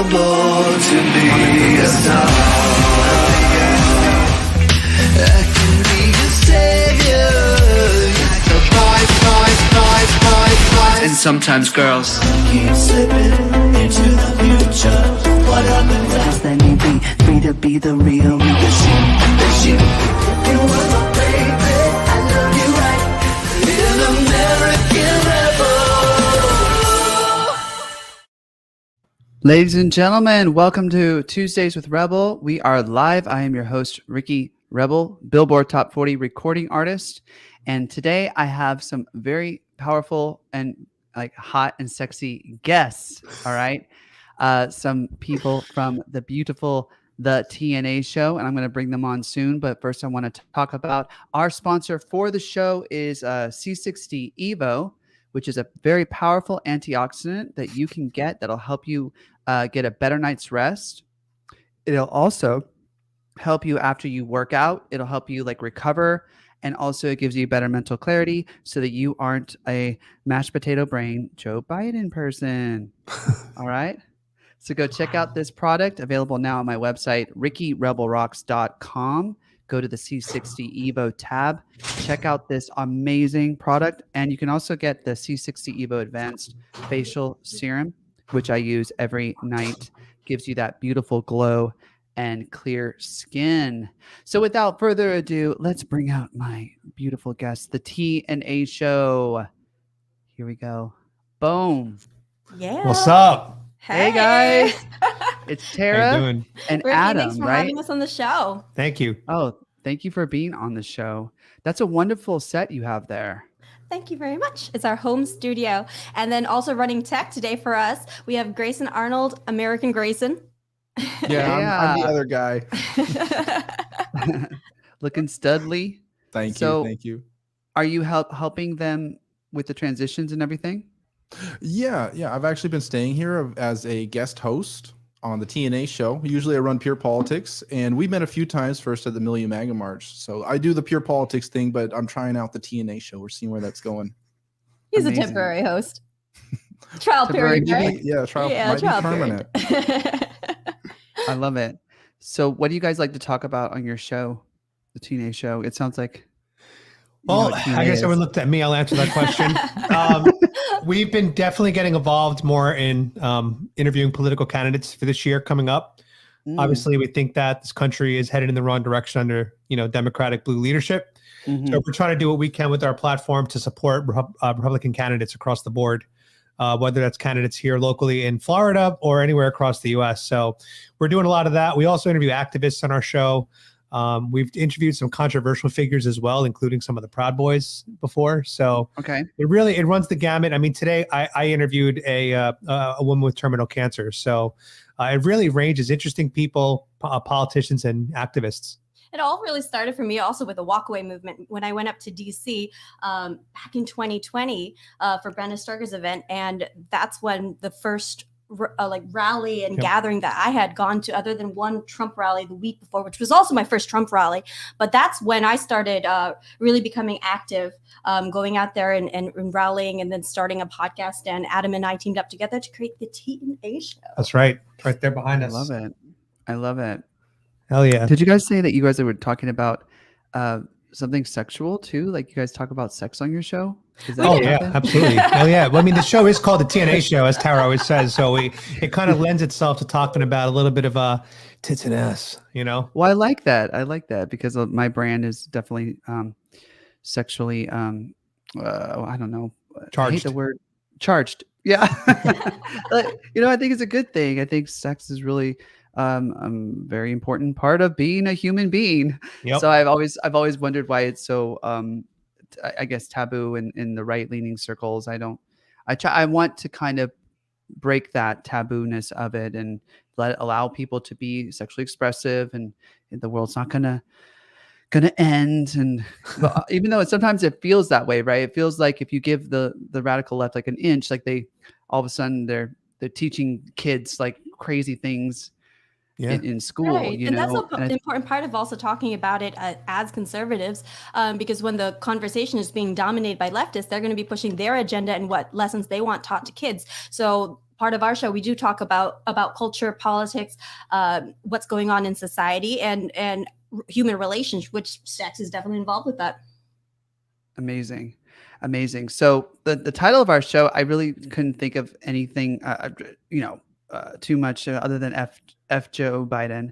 born to be a star. I can be your savior. So boys, and sometimes girls keep slipping into the future. What happens then you be free to be the real me. Cause you are my baby. I love you right. An American rebel. Ladies and gentlemen, welcome to Tuesdays with Rebel. We are live. I am your host, Ricky Rebel, Billboard Top 40 recording artist. And today I have some very powerful and like hot and sexy guests. All right. Some people from the beautiful The T&A Show, and I'm going to bring them on soon. But first, I want to talk about our sponsor for the show is C60 Evo, which is a very powerful antioxidant that you can get that'll help you get a better night's rest. It'll also help you after you work out. It'll help you like recover. And also it gives you better mental clarity so that you aren't a mashed potato brain Joe Biden person. All right. So go check out this product available now on my website, rickyrebelrocks.com. Go to the C60 Evo tab. Check out this amazing product. And you can also get the C60 Evo Advanced Facial Serum, which I use every night. Gives you that beautiful glow and clear skin. So without further ado, let's bring out my beautiful guests, the T&A Show. Here we go. Boom. Yeah. What's up? Hey, guys. It's Tara and and Ricky, Adam, thanks for right? having us on the show. Thank you. Oh, thank you for being on the show. That's a wonderful set you have there. Thank you very much. It's our home studio. And then also running tech today for us, we have Grayson Arnold, American Grayson. Yeah. I'm the other guy. Looking studly. Thank you. Are you helping them with the transitions and everything? Yeah. I've actually been staying here as a guest host on the T&A Show. Usually I run Pure Politics, and we've met a few times first at the Million MAGA March. So I do the Pure Politics thing, but I'm trying out the T&A Show. We're seeing where that's going. He's Amazing. a temporary host. Trial period, right? Trial period. permanent. I love it. So what do you guys like to talk about on your show, the T&A Show? It sounds like... Well, I guess everyone looked at me. I'll answer that question. We've been definitely getting involved more in interviewing political candidates for this year coming up. Obviously, we think that this country is headed in the wrong direction under, Democratic blue leadership. So we're trying to do what we can with our platform to support Republican candidates across the board, whether that's candidates here locally in Florida or anywhere across the U.S. So we're doing a lot of that. We also interview activists on our show. We've interviewed some controversial figures as well, including some of the Proud Boys before. So okay, it runs the gamut. I mean, today I interviewed a woman with terminal cancer. So it really ranges interesting people, politicians and activists. It all really started for me also with the walkaway movement when I went up to DC back in 2020 for Brenda Starker's event. And that's when the first rally and gathering that I had gone to, other than one Trump rally the week before, which was also my first Trump rally. But that's when I started really becoming active, going out there and rallying, and then starting a podcast. And Adam and I teamed up together to create the T&A Show. That's right. Right there behind us. I love it. Hell yeah. Did you guys say that you guys were talking about something sexual too? Like you guys talk about sex on your show? Yeah, absolutely. Hell yeah. Well, I mean, the show is called the T&A Show, as Tara always says. So it kind of lends itself to talking about a little bit of tits and ass, Well, I like that because my brand is definitely sexually, I don't know. Charged. I hate the word charged. Yeah. I think it's a good thing. I think sex is really very important part of being a human being. Yep. So I've always wondered why it's so I guess taboo in the right-leaning circles. I want to kind of break that taboo-ness of it and allow people to be sexually expressive, and the world's not gonna end. And even though sometimes it feels that way, right? It feels like if you give the radical left like an inch, like they all of a sudden they're teaching kids like crazy things in school, right. And that's an important part of also talking about it as conservatives, because when the conversation is being dominated by leftists, they're going to be pushing their agenda and what lessons they want taught to kids. So part of our show, we do talk about culture, politics, what's going on in society, and human relations, which sex is definitely involved with that. Amazing. So the title of our show, I really couldn't think of anything, too much other than F Joe Biden,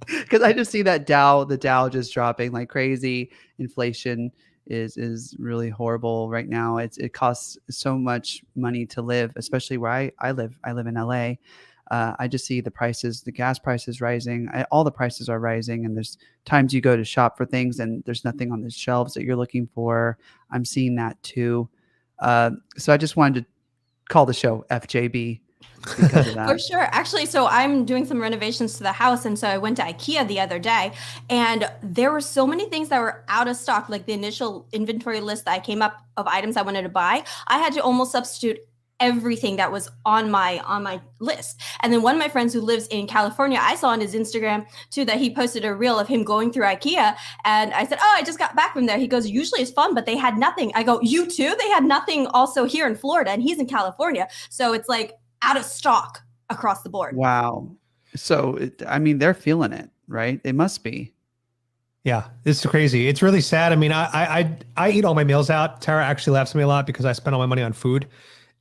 because I just see that the Dow just dropping like crazy. Inflation is really horrible right now. It costs so much money to live, especially where I live. I live in LA. I just see the gas prices rising. All the prices are rising, and there's times you go to shop for things and there's nothing on the shelves that you're looking for. I'm seeing that too. So I just wanted to call the show FJB because of that. For sure. Actually, so I'm doing some renovations to the house. And so I went to IKEA the other day, and there were so many things that were out of stock. Like the initial inventory list that I came up of items I wanted to buy, I had to almost substitute everything that was on my list. And then one of my friends who lives in California, I saw on his Instagram too that he posted a reel of him going through IKEA, and I said, "Oh, I just got back from there." He goes, "Usually it's fun, but they had nothing." I go, "You too?" They had nothing also here in Florida, and he's in California, so it's like out of stock across the board. Wow. So they're feeling it, right? They must be. Yeah, it's crazy. It's really sad. I mean, I eat all my meals out. Tara actually laughs at me a lot because I spend all my money on food.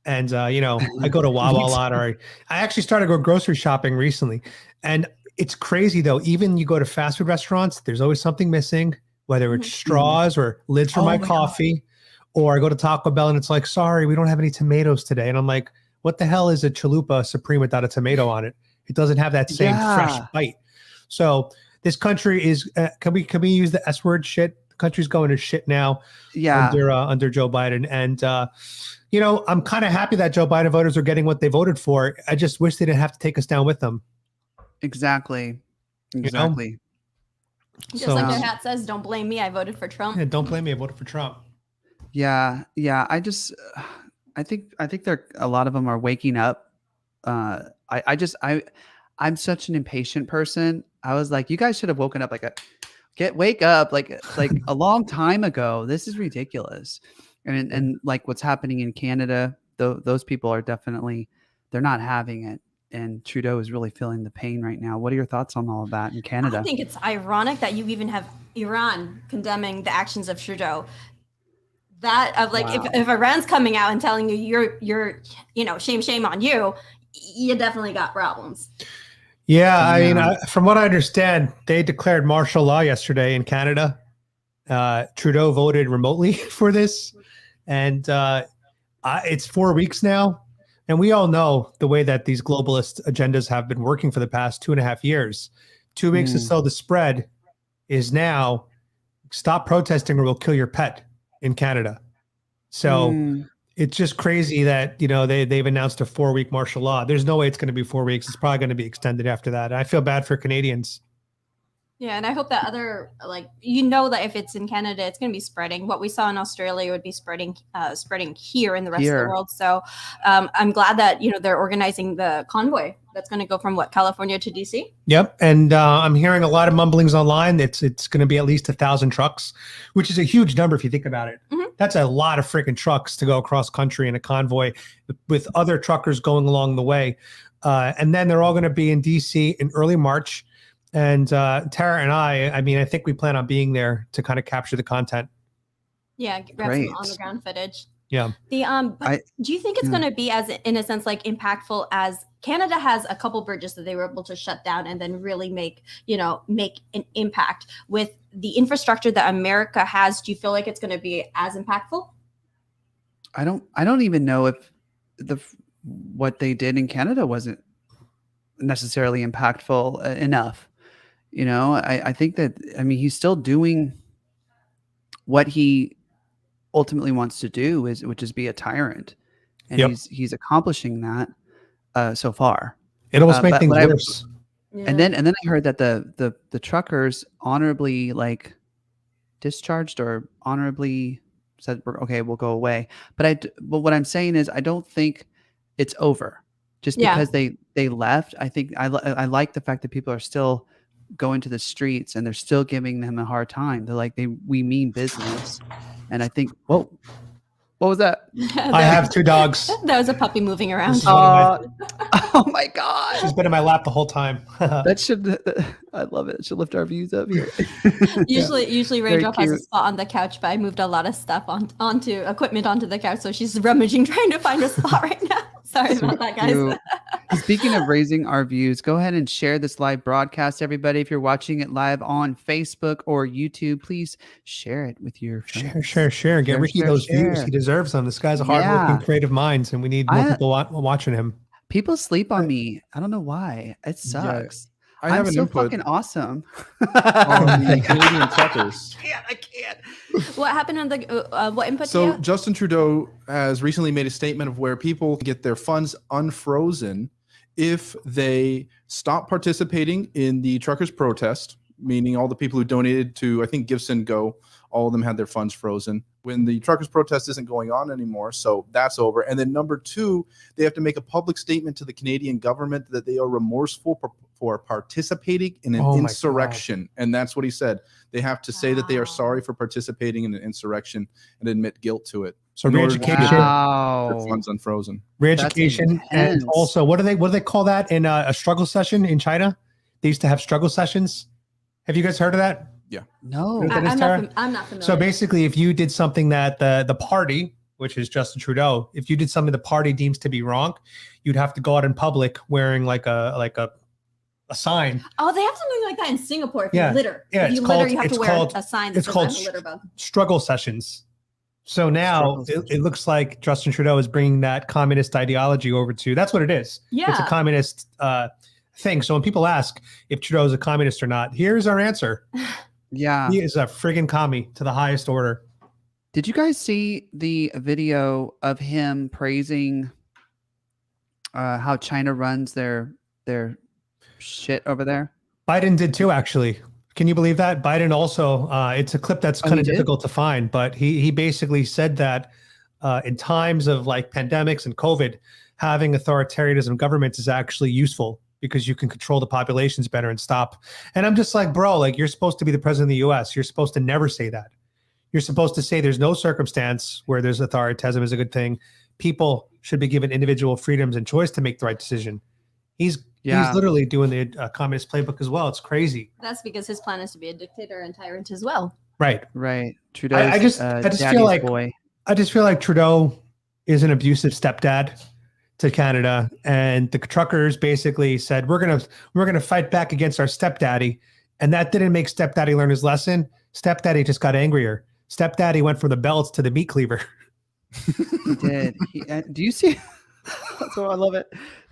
And, I go to Wawa a lot, or I actually started going grocery shopping recently. And it's crazy, though. Even you go to fast food restaurants, there's always something missing, whether it's straws or lids for my coffee. Or I go to Taco Bell and it's like, "Sorry, we don't have any tomatoes today." And I'm like, what the hell is a chalupa supreme without a tomato on it? It doesn't have that same fresh bite. So this country is, can we use the S word, shit? The country's going to shit now under Joe Biden. And, I'm kind of happy that Joe Biden voters are getting what they voted for. I just wish they didn't have to take us down with them. Exactly. Just like their hat says, "Don't blame me, I voted for Trump." Yeah, don't blame me, I voted for Trump. Yeah. I think a lot of them are waking up. I'm such an impatient person. I was like, you guys should have woken up wake up like a long time ago. This is ridiculous. And like what's happening in Canada, those people are definitely, they're not having it. And Trudeau is really feeling the pain right now. What are your thoughts on all of that in Canada? I think it's ironic that you even have Iran condemning the actions of Trudeau. That of like, if Iran's coming out and telling you you're shame on you, you definitely got problems. Yeah, I mean, from what I understand, they declared martial law yesterday in Canada. Trudeau voted remotely for this, and it's 4 weeks now. And we all know the way that these globalist agendas have been working for the past 2.5 years. 2 weeks to slow the spread is now stop protesting or we'll kill your pet in Canada. So it's just crazy that, they've announced a 4-week martial law. There's no way it's going to be 4 weeks. It's probably going to be extended after that. And I feel bad for Canadians. Yeah, and I hope that that if it's in Canada, it's going to be spreading. What we saw in Australia would be spreading here in the rest of the world. So I'm glad that they're organizing the convoy that's going to go from California to DC. Yep, and I'm hearing a lot of mumblings online. It's going to be at least 1,000 trucks, which is a huge number if you think about it. Mm-hmm. That's a lot of freaking trucks to go across country in a convoy with other truckers going along the way. And then they're all going to be in DC in early March. And Tara and I think we plan on being there to kind of capture the content. Yeah, grab some on the ground footage. Yeah. Do you think it's going to be as, in a sense, like impactful as Canada has a couple bridges that they were able to shut down and then really make an impact with the infrastructure that America has? Do you feel like it's going to be as impactful? I don't even know if what they did in Canada wasn't necessarily impactful enough. I think that, he's still doing what he ultimately wants to do, which is be a tyrant. And he's accomplishing that so far. It almost makes things worse. And then I heard that the truckers honorably discharged or honorably said, okay, we'll go away. But what I'm saying is I don't think it's over just because they left. I think I like the fact that people are still going to the streets and they're still giving them a hard time. They're like, we mean business. And I think, whoa, What was that? I have 2 dogs. That was a puppy moving around. This is one of Oh my God. She's been in my lap the whole time. That should, I love it. It should lift our views up here. Usually Very Raindrop has a cute. spot on the couch, but I moved a lot of stuff onto equipment onto the couch, so she's rummaging trying to find a spot right now. Sorry about that, guys. Cute. Speaking of raising our views, go ahead and share this live broadcast, everybody. If you're watching it live on Facebook or YouTube, please share it with your friends. Share. Get Ricky those views. He deserves them. This guy's a hardworking, creative mind, and we need more people watching him. People sleep on me. I don't know why. It sucks. I have I'm an so input fucking awesome. on the Canadian truckers. I can't. What happened on the what input? So do you? Justin Trudeau has recently made a statement of where people get their funds unfrozen if they stop participating in the truckers protest, meaning all the people who donated to, I think, Gibson Go, all of them had their funds frozen when the truckers protest isn't going on anymore. So that's over. And then number 2, they have to make a public statement to the Canadian government that they are remorseful for participating in an insurrection. And that's what he said. They have to say that they are sorry for participating in an insurrection and admit guilt to it. So re-education, their funds unfrozen. Re-education, and also what do they call that in a struggle session in China? They used to have struggle sessions. Have you guys heard of that? Yeah. No. I'm not familiar. So basically, if you did something that the party, which is Justin Trudeau, if you did something the party deems to be wrong, you'd have to go out in public wearing like a sign. Oh, they have something like that in Singapore. If Yeah. you litter, Yeah, if you litter, you have to wear a sign that it's says called I'm a litter bug. struggle sessions. So now it looks like Justin Trudeau is bringing that communist ideology over to, that's what it is. Yeah. It's a communist thing. So when people ask if Trudeau is a communist or not, here's our answer. Yeah. He is a friggin' commie to the highest order. Did you guys see the video of him praising how China runs their shit over there? Biden did too, actually. Can you believe that? Biden also, it's a clip that's kind of difficult to find, but he basically said that in times of like pandemics and COVID, having authoritarianism governments is actually useful because you can control the populations better and stop. And I'm just like, bro, like you're supposed to be the president of the US. You're supposed to never say that. You're supposed to say there's no circumstance where there's authoritarianism is a good thing. People should be given individual freedoms and choice to make the right decision. He's literally doing the communist playbook as well. It's crazy. That's because his plan is to be a dictator and tyrant as well. Right. Trudeau. I just feel like I just feel like Trudeau is an abusive stepdad to Canada, and the truckers basically said we're gonna fight back against our stepdaddy, and that didn't make stepdaddy learn his lesson. Stepdaddy just got angrier. Stepdaddy went from the belts to the meat cleaver. He did. Do you see? So I love it.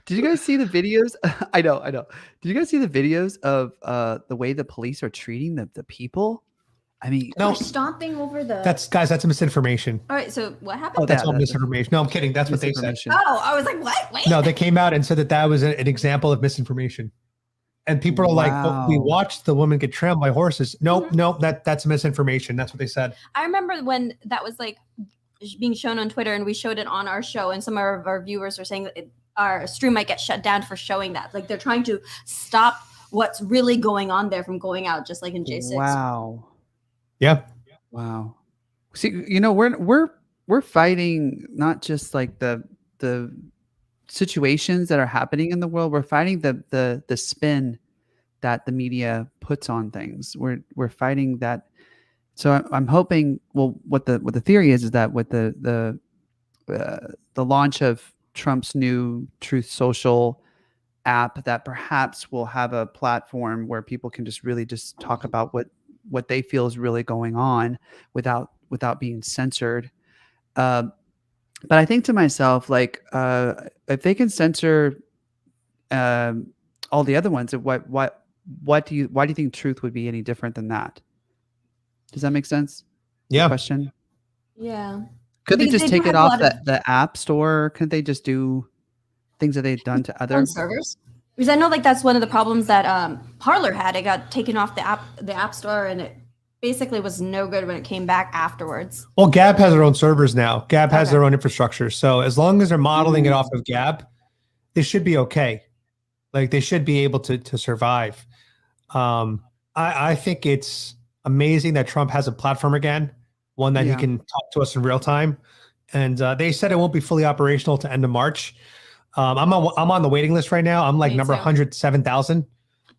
Did you guys see the videos? I know. Did you guys see the videos of the way the police are treating the people? I mean, No, stomping over the. That's misinformation. All right. So what happened? Oh, that's all misinformation. No, I'm kidding. That's what they said. Oh, I was like, what? Wait. No, they came out and said that was an example of misinformation. And people are like, well, we watched the woman get trampled by horses. Nope, that's misinformation. That's what they said. I remember when that was like being shown on Twitter, and we showed it on our show, and some of our viewers were saying that our stream might get shut down for showing that. Like they're trying to stop what's really going on there from going out, just like in J6. Wow. Yeah. Wow. See, you know, we're fighting not just like the situations that are happening in the world. We're fighting the spin that the media puts on things. We're fighting that. So I'm hoping. Well, what the theory is that with the launch of Trump's new Truth Social app, that perhaps we'll have a platform where people can just really just talk about what they feel is really going on without being censored. But I think to myself, like, if they can censor all the other ones, why do you think truth would be any different than that? Does that make sense? Yeah. Question. Yeah. Could they just take it off the app store? Couldn't they just do things that they've done to other servers? Because I know like that's one of the problems that Parler had. It got taken off the app store, and it basically was no good when it came back afterwards. Well, Gab has their own servers now. Gab has their own infrastructure. So as long as they're modeling it off of Gab, they should be okay. Like they should be able to survive. I think it's amazing that Trump has a platform again, one that he can talk to us in real time. and they said it won't be fully operational to end of March. I'm on the waiting list right now. I'm like Me number too. 107,000.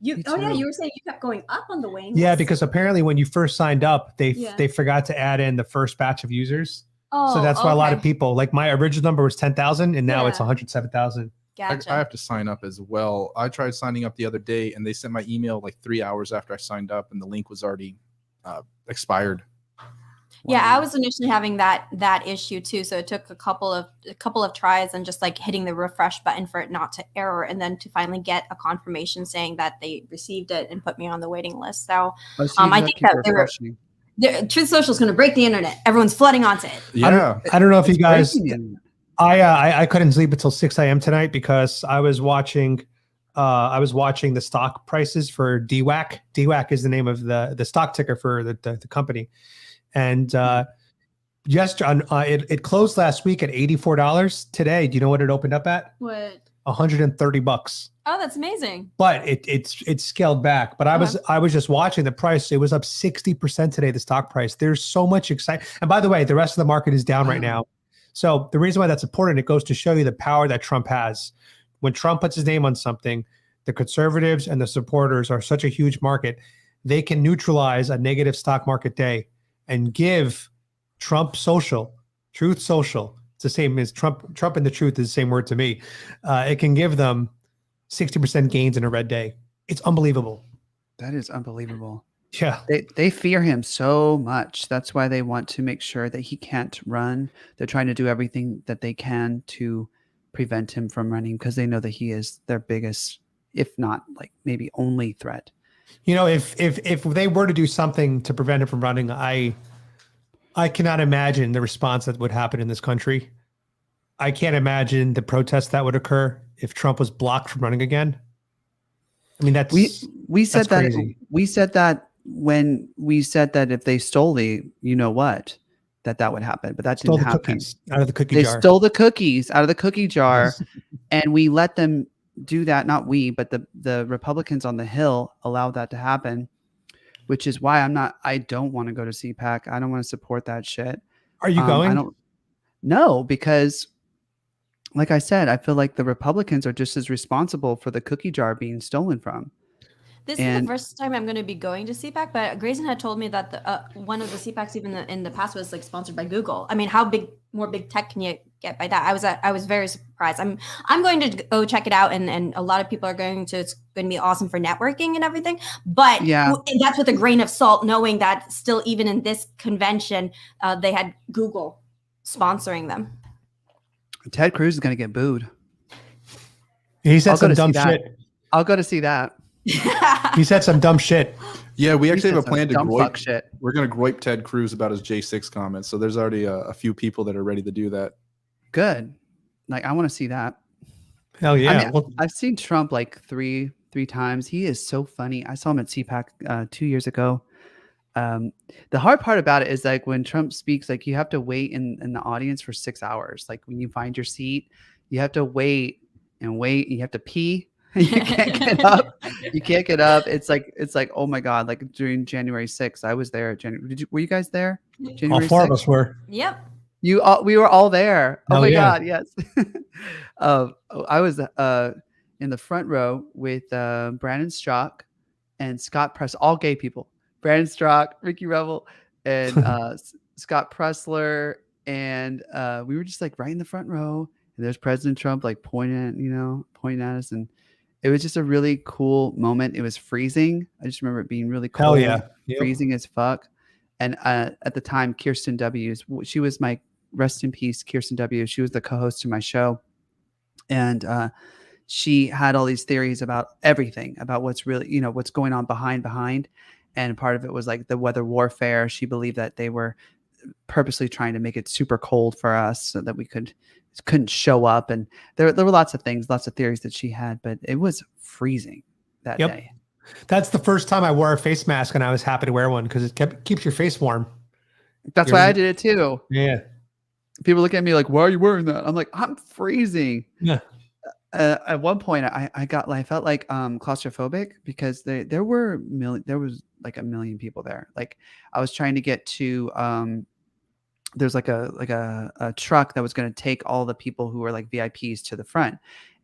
You were saying you kept going up on the waiting list. Yeah, because apparently when you first signed up, they Yeah. forgot to add in the first batch of users. Oh, So that's why a lot of okay. people, like my original number was 10,000 and now it's Yeah. 107,000. Gotcha. I have to sign up as well. I tried signing up the other day, and they sent my email like 3 hours after I signed up, and the link was already expired. Yeah, I was initially having that issue too. So it took a couple of tries and just like hitting the refresh button for it not to error, and then to finally get a confirmation saying that they received it and put me on the waiting list. So I think that Truth Social is going to break the internet. Everyone's flooding onto it. Yeah, I don't know if you guys. I couldn't sleep until 6 a.m. tonight because I was watching the stock prices for DWAC. DWAC is the name of the stock ticker for the company. And it closed last week at $84. Today, do you know what it opened up at? What? $130. Oh, that's amazing. But it's scaled back. But I was just watching the price. It was up 60% today, the stock price. There's so much excitement. And by the way, the rest of the market is down right now. So the reason why that's important, it goes to show you the power that Trump has. When Trump puts his name on something, the conservatives and the supporters are such a huge market. They can neutralize a negative stock market day and give Trump Social, Truth Social. It's the same as Trump and the truth is the same word to me. It can give them 60% gains in a red day. It's unbelievable. That is unbelievable. Yeah. They fear him so much. That's why they want to make sure that he can't run. They're trying to do everything that they can to prevent him from running because they know that he is their biggest, if not like maybe only threat. You know, if they were to do something to prevent him from running, I cannot imagine the response that would happen in this country. I can't imagine the protests that would occur if Trump was blocked from running again. I mean, we said that crazy. We said that when we said that if they stole the that would happen, but that didn't happen. Cookies out of the cookie they jar. stole the cookies out of the cookie jar, and we let them do that. Not we, but the Republicans on the Hill allowed that to happen, which is why I don't want to go to CPAC. I don't want to support that shit. Are you going? No, because like I said, I feel like the Republicans are just as responsible for the cookie jar being stolen from. This is the first time I'm going to be going to CPAC, but Grayson had told me that one of the CPACs even in the past was like sponsored by Google. I mean, how more big tech can you get by that? I was very surprised. I'm going to go check it out, and a lot of people are going to. It's going to be awesome for networking and everything. But that's with a grain of salt, knowing that still even in this convention, they had Google sponsoring them. Ted Cruz is going to get booed. He said some dumb shit. I'll go to see that. He said some dumb shit. Yeah, we actually have a plan to gripe shit. We're going to gripe Ted Cruz about his J6 comments. So there's already a few people that are ready to do that. Good. Like, I want to see that. Hell yeah. I mean, I've seen Trump like three times. He is so funny. I saw him at CPAC 2 years ago. The hard part about it is like when Trump speaks, like you have to wait in the audience for 6 hours. Like when you find your seat, you have to wait and wait. And you have to pee. You can't get up. You can't get up. It's like, oh my God. Like during January 6th, I was there. Were you guys there? January all four 6th? of us were. Yep. We were all there. Oh my yeah. God. Yes. I was in the front row with Brandon Strzok and Scott Press, all gay people. Brandon Strzok, Ricky Rebel, and Scott Pressler. And we were just like right in the front row. And there's President Trump like pointing at us. And it was just a really cool moment. It was freezing. I just remember it being really cold. Hell yeah. Yep. Freezing as fuck. And at the time, Kirsten W. She was my rest in peace, Kirsten W. She was the co-host to my show. And she had all these theories about everything, about what's really, what's going on behind. And part of it was like the weather warfare. She believed that they were purposely trying to make it super cold for us so that we couldn't show up. And there were lots of things, lots of theories that she had, but it was freezing that day. That's the first time I wore a face mask, and I was happy to wear one because it keeps your face warm. That's why I did it too. Yeah. People look at me like, why are you wearing that? I'm like, I'm freezing. Yeah. At one point I felt like claustrophobic because there was like a million people there. Like I was trying to get to there's like a truck that was going to take all the people who were like VIPs to the front.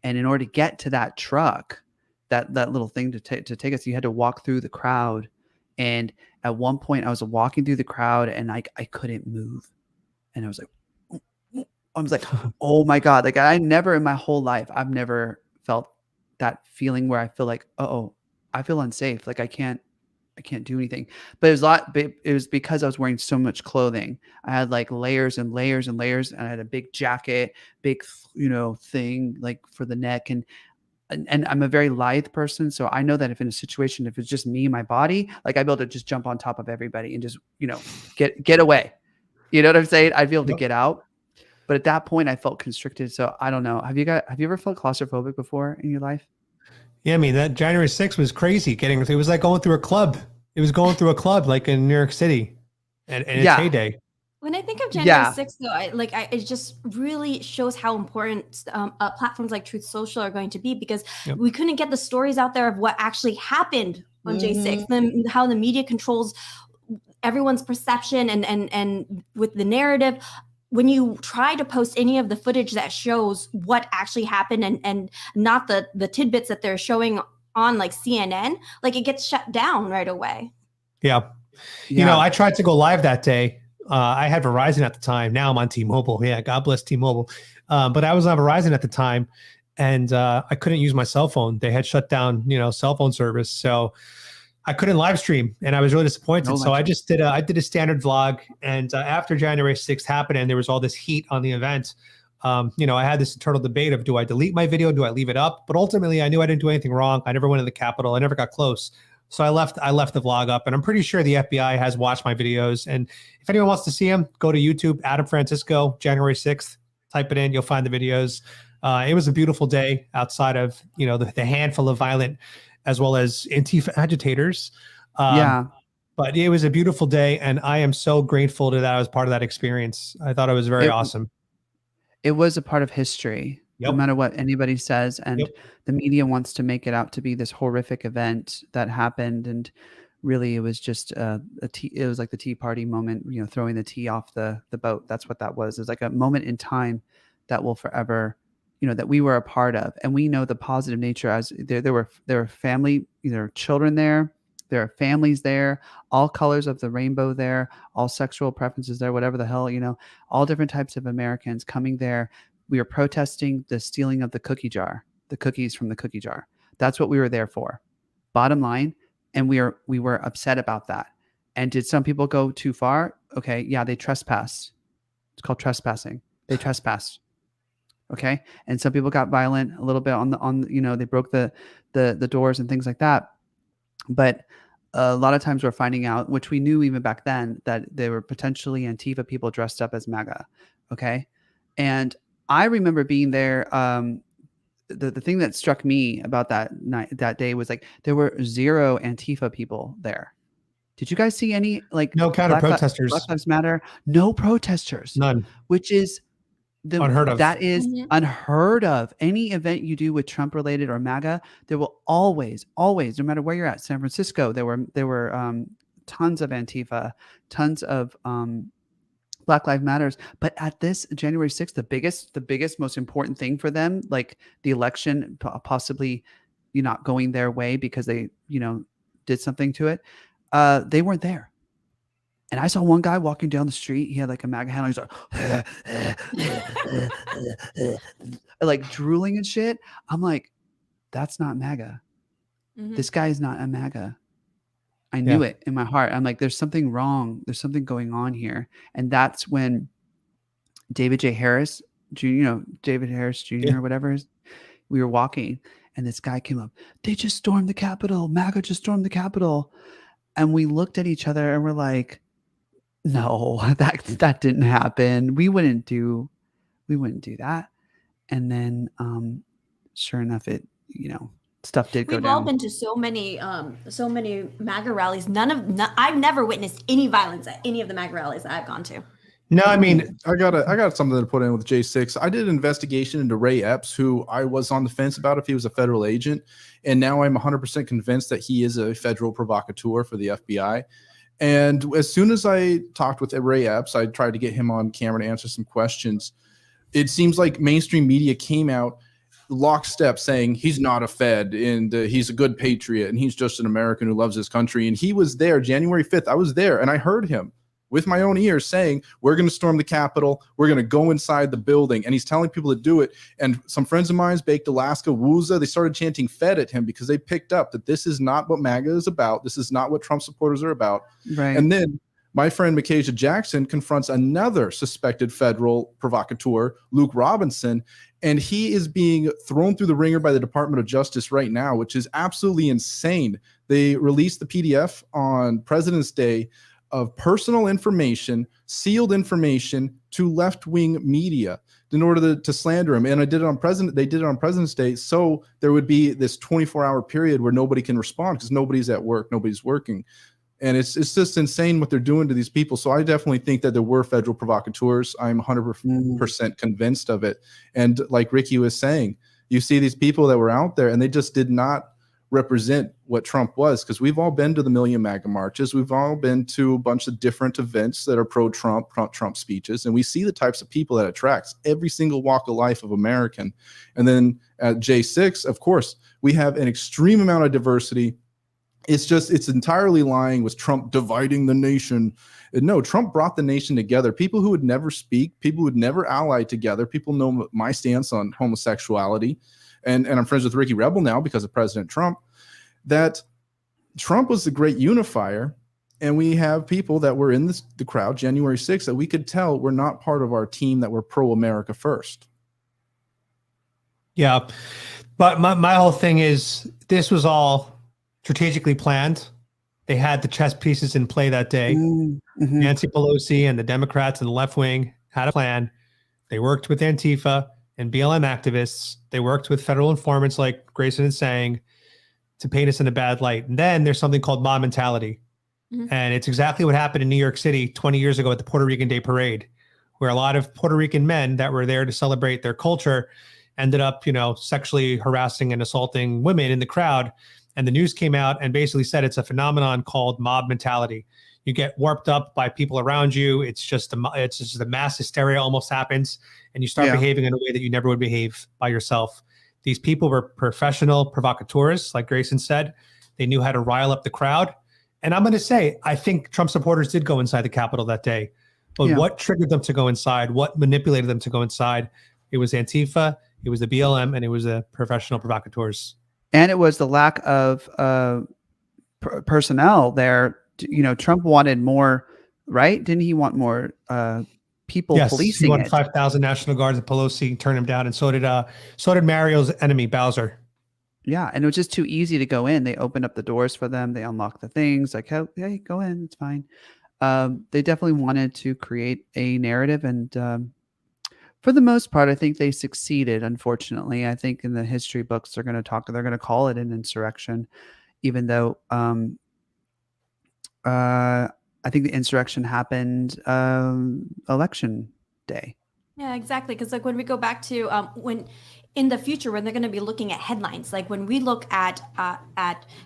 And in order to get to that truck, that little thing to take us, you had to walk through the crowd. And at one point I was walking through the crowd and I couldn't move. And I was like, oh my God. Like I never in my whole life, I've never felt that feeling where I feel like, oh, I feel unsafe. Like I can't do anything. But it was because I was wearing so much clothing. I had like layers and layers and layers, and I had a big jacket, big, thing like for the neck. And I'm a very lithe person. So I know that if in a situation, if it's just me and my body, like I'd be able to just jump on top of everybody and just, get away. You know what I'm saying? I'd be able to get out. But at that point I felt constricted. So I don't know. Have you ever felt claustrophobic before in your life? Yeah, I mean, that January 6th was crazy. It was like going through a club. It was going through a club like in New York City and its heyday. When I think of January 6th, though, it just really shows how important platforms like Truth Social are going to be, because we couldn't get the stories out there of what actually happened on J6, then how the media controls everyone's perception and with the narrative. When you try to post any of the footage that shows what actually happened and not the tidbits that they're showing on like CNN, like it gets shut down right away. Yeah. I tried to go live that day. I had Verizon at the time. Now I'm on T-Mobile. Yeah, God bless T-Mobile. But I was on Verizon at the time, and I couldn't use my cell phone. They had shut down, cell phone service. So I couldn't live stream, and I was really disappointed. So I just did a standard vlog. And after January 6th happened, and there was all this heat on the event, I had this internal debate of, do I delete my video? Do I leave it up? But ultimately, I knew I didn't do anything wrong. I never went to the Capitol. I never got close. So I left the vlog up, and I'm pretty sure the FBI has watched my videos. And if anyone wants to see them, go to YouTube, Adam Francisco, January 6th, type it in. You'll find the videos. It was a beautiful day outside of, the handful of violent as well as Antifa agitators. But it was a beautiful day, and I am so grateful that I was part of that experience. I thought it was very awesome. It was a part of history, no matter what anybody says. And the media wants to make it out to be this horrific event that happened. And really, it was just it was like the Tea Party moment, throwing the tea off the boat. That's what that was. It was like a moment in time that will forever, that we were a part of. And we know the positive nature, as there were family, children there are families there, all colors of the rainbow there, all sexual preferences there, whatever the hell, all different types of Americans coming there. We were protesting the stealing of the cookies from the cookie jar. That's what we were there for, bottom line. And we were upset about that. And did some people go too far? Okay, yeah, they trespassed. It's called trespassing. They trespassed. Okay, and some people got violent a little bit on they broke the doors and things like that. But a lot of times we're finding out, which we knew even back then, that there were potentially Antifa people dressed up as MAGA. Okay, and I remember being there. The thing that struck me about that day was like there were 0 Antifa people there. Did you guys see any no counter protesters? Black Lives Matter, no protesters, none. Which is unheard of. That is unheard of. Any event you do with Trump related or MAGA, there will always, no matter where you're at, San Francisco, there were tons of Antifa, tons of Black Lives Matters. But at this January 6th, the biggest, most important thing for them, like the election possibly not going their way because they, did something to it, they weren't there. And I saw one guy walking down the street. He had like a MAGA hat on. He's like drooling and shit. I'm like, that's not MAGA. This guy is not a MAGA. I knew it in my heart. I'm like, there's something wrong. There's something going on here. And that's when David J. Harris, David Harris Jr. or whatever, we were walking and this guy came up. They just stormed the Capitol. MAGA just stormed the Capitol. And we looked at each other and we're like, no, that didn't happen. We wouldn't do that. And then sure enough, it, stuff did go down. We've all been to so many MAGA rallies. I've never witnessed any violence at any of the MAGA rallies that I've gone to. No, I mean, I got something to put in with J6. I did an investigation into Ray Epps, who I was on the fence about if he was a federal agent. And now I'm 100% convinced that he is a federal provocateur for the FBI. And as soon as I talked with Ray Epps, I tried to get him on camera to answer some questions. It seems like mainstream media came out lockstep saying he's not a Fed and he's a good patriot and he's just an American who loves his country. And he was there January 5th. I was there and I heard him with my own ears saying, we're going to storm the Capitol. We're going to go inside the building. And he's telling people to do it. And some friends of mine, Baked Alaska, Wooza, they started chanting Fed at him because they picked up that this is not what MAGA is about. This is not what Trump supporters are about. Right. And then my friend Micaiah Jackson confronts another suspected federal provocateur, Luke Robinson, and he is being thrown through the ringer by the Department of Justice right now, which is absolutely insane. They released the PDF on President's Day of personal information, sealed information to left-wing media in order to slander him. And they did it on President's Day, so there would be this 24-hour period where nobody can respond because nobody's at work, nobody's working. And it's just insane what they're doing to these people. So I definitely think that there were federal provocateurs. I'm 100% convinced of it. And like Ricky was saying, you see these people that were out there and they just did not represent what Trump was, because we've all been to the Million MAGA marches. We've all been to a bunch of different events that are pro-Trump, Trump speeches. And we see the types of people that attracts every single walk of life of American. And then at J6, of course, we have an extreme amount of diversity. It's entirely lying with Trump dividing the nation. No, Trump brought the nation together. People who would never speak, people who would never ally together. People know my stance on homosexuality. And I'm friends with Ricky Rebel now because of President Trump, that Trump was the great unifier. And we have people that were in the crowd January 6th that we could tell were not part of our team, that were pro-America first. Yeah. But my whole thing is this was all strategically planned. They had the chess pieces in play that day. Mm-hmm. Nancy Pelosi and the Democrats and the left wing had a plan. They worked with Antifa and BLM activists. They worked with federal informants like Grayson is saying to paint us in a bad light. And then there's something called mob mentality. Mm-hmm. And it's exactly what happened in New York City 20 years ago at the Puerto Rican Day Parade, where a lot of Puerto Rican men that were there to celebrate their culture ended up, sexually harassing and assaulting women in the crowd. And the news came out and basically said it's a phenomenon called mob mentality. You get warped up by people around you. It's just a mass hysteria almost happens, and you start behaving in a way that you never would behave by yourself. These people were professional provocateurs, like Grayson said. They knew how to rile up the crowd. And I'm going to say, I think Trump supporters did go inside the Capitol that day. But what triggered them to go inside? What manipulated them to go inside? It was Antifa, it was the BLM, and it was the professional provocateurs. And it was the lack of personnel there. Trump wanted more, right? Didn't he want more people policing? He wanted 5,000 National Guards, and Pelosi turned him down, and so did Mario's enemy, Bowser. Yeah, and it was just too easy to go in. They opened up the doors for them. They unlocked the things. Like, hey, go in. It's fine. They definitely wanted to create a narrative, and for the most part, I think they succeeded. Unfortunately, I think in the history books they're going to call it an insurrection, even though I think the insurrection happened election day. Yeah, exactly. Because when we go back to when in the future, when they're going to be looking at headlines, like when we look at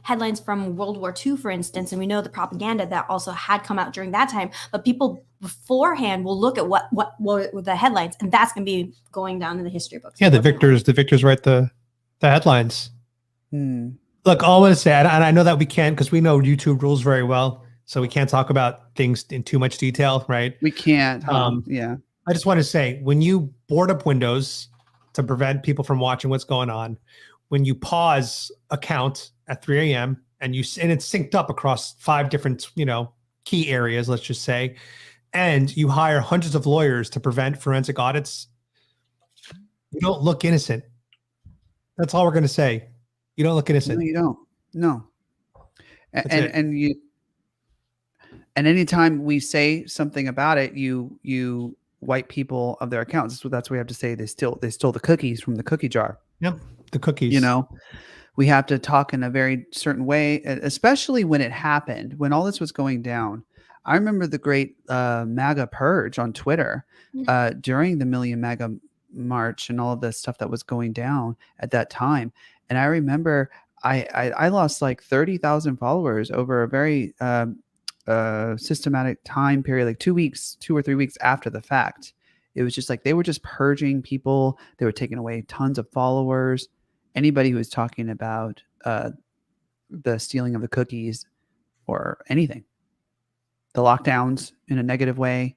headlines from World War II, for instance, and we know the propaganda that also had come out during that time, but people beforehand will look at what the headlines, and that's going to be going down in the history books. Yeah, the victors write the headlines. Look, all I want to say, and I know that we can't, because we know YouTube rules very well, so we can't talk about things in too much detail, right? We can't. Yeah. I just want to say, when you board up Windows to prevent people from watching what's going on, when you pause a count at 3 a.m. and it's synced up across 5 different, key areas, let's just say, and you hire hundreds of lawyers to prevent forensic audits, you don't look innocent. That's all we're going to say. You don't look innocent. No, you don't. No. And anytime we say something about it, you wipe people of their accounts. So that's what we have to say. They stole the cookies from the cookie jar. Yep, the cookies. We have to talk in a very certain way, especially when it happened, when all this was going down. I remember the great MAGA purge on Twitter during the Million MAGA March and all of the stuff that was going down at that time. And I remember I lost like 30,000 followers over a very systematic time period, like 2 or 3 weeks after the fact. It was just like they were just purging people. They were taking away tons of followers. Anybody who was talking about the stealing of the cookies or anything, the lockdowns in a negative way.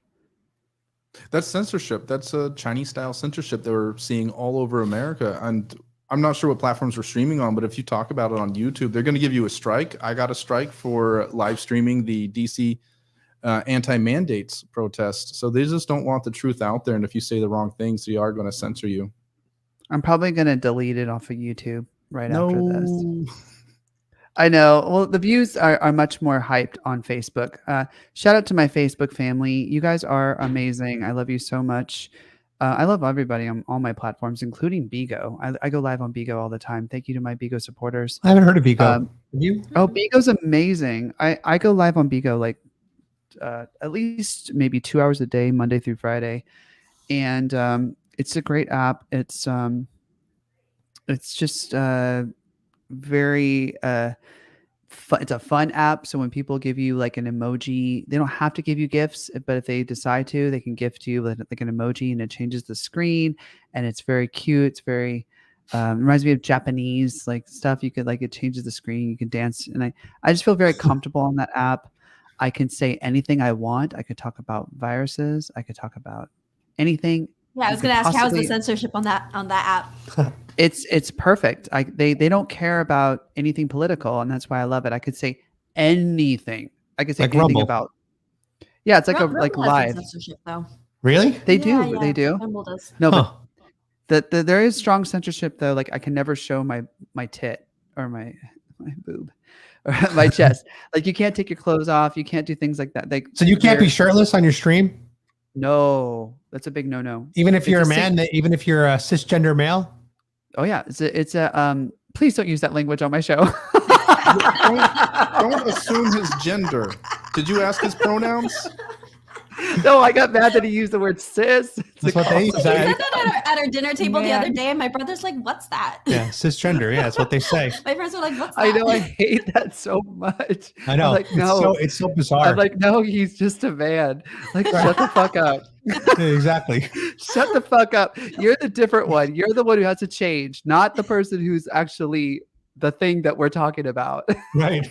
That's censorship. That's a Chinese style censorship that we're seeing all over America. And I'm not sure what platforms we're streaming on, but if you talk about it on YouTube, they're going to give you a strike. I got a strike for live streaming the DC anti-mandates protest. So they just don't want the truth out there. And if you say the wrong things, they are going to censor you. I'm probably going to delete it off of YouTube after this. I know. Well, the views are much more hyped on Facebook. Shout out to my Facebook family. You guys are amazing. I love you so much. I love everybody on all my platforms, including Bigo. I go live on Bigo all the time. Thank you to my Bigo supporters. I haven't heard of Bigo. Have you? Oh, Bigo's amazing. I go live on Bigo like at least maybe 2 hours a day, Monday through Friday. And it's a great app. It's just very it's a fun app. So when people give you like an emoji, they don't have to give you gifts, but if they decide to, they can gift you like an emoji, and it changes the screen, and it's very cute. It's very reminds me of Japanese like stuff. You could like, it changes the screen, you can dance, and I just feel very comfortable on that app. I can say anything I want. I could talk about viruses. I could talk about anything. Yeah, I was going to ask, how's the censorship on that app? It's perfect. They don't care about anything political, and that's why I love it. I could say anything. I could say like anything Rumble. About. Yeah, it's like Rumble live censorship though. Really? They do. They do. Rumble does. No, but there is strong censorship though. Like I can never show my tit or my boob or my chest. Like you can't take your clothes off. You can't do things like that. So you can't be shirtless on your stream? No, that's a big no. Even if you're a man, even if you're a cisgender male? Oh yeah, it's a please don't use that language on my show. don't assume his gender. Did you ask his pronouns? No, I got mad that he used the word cis. That's what they said that at our dinner table the other day, and my brother's like, "What's that?" Yeah, cisgender. Yeah, that's what they say. My friends were like, "What's that?" I know. I hate that so much. I know. I'm like, no, it's so bizarre. I'm like, no, he's just a man. Like, shut the fuck up. Exactly. Shut the fuck up. You're the different one. You're the one who has to change, not the person who's actually the thing that we're talking about. Right.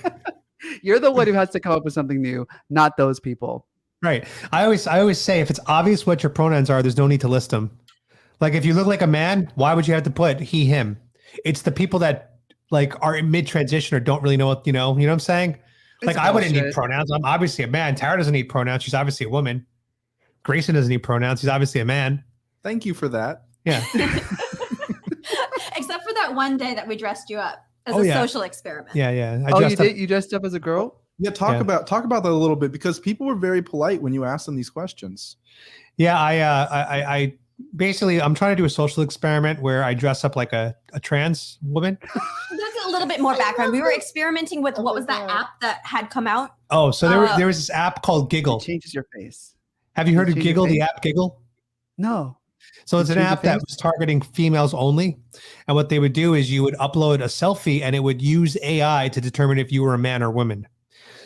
You're the one who has to come up with something new, not those people. Right. I always say if it's obvious what your pronouns are, there's no need to list them. Like if you look like a man, why would you have to put he, him? It's the people that like are in mid transition or don't really know what, you know what I'm saying? Like I wouldn't need pronouns. I'm obviously a man. Tara doesn't need pronouns. She's obviously a woman. Grayson doesn't need pronouns. He's obviously a man. Thank you for that. Yeah. Except for that one day that we dressed you up as a social experiment. Yeah. You did? You dressed up as a girl? Yeah, talk about that a little bit, because people were very polite when you asked them these questions. Yeah, I basically I'm trying to do a social experiment where I dress up like a trans woman. There's a little bit more background. We were experimenting with what was that app that had come out? Oh, so there was this app called Giggle. It changes your face. Have you heard of Giggle, the app Giggle? No. So it's an app that was targeting females only. And what they would do is you would upload a selfie and it would use AI to determine if you were a man or woman.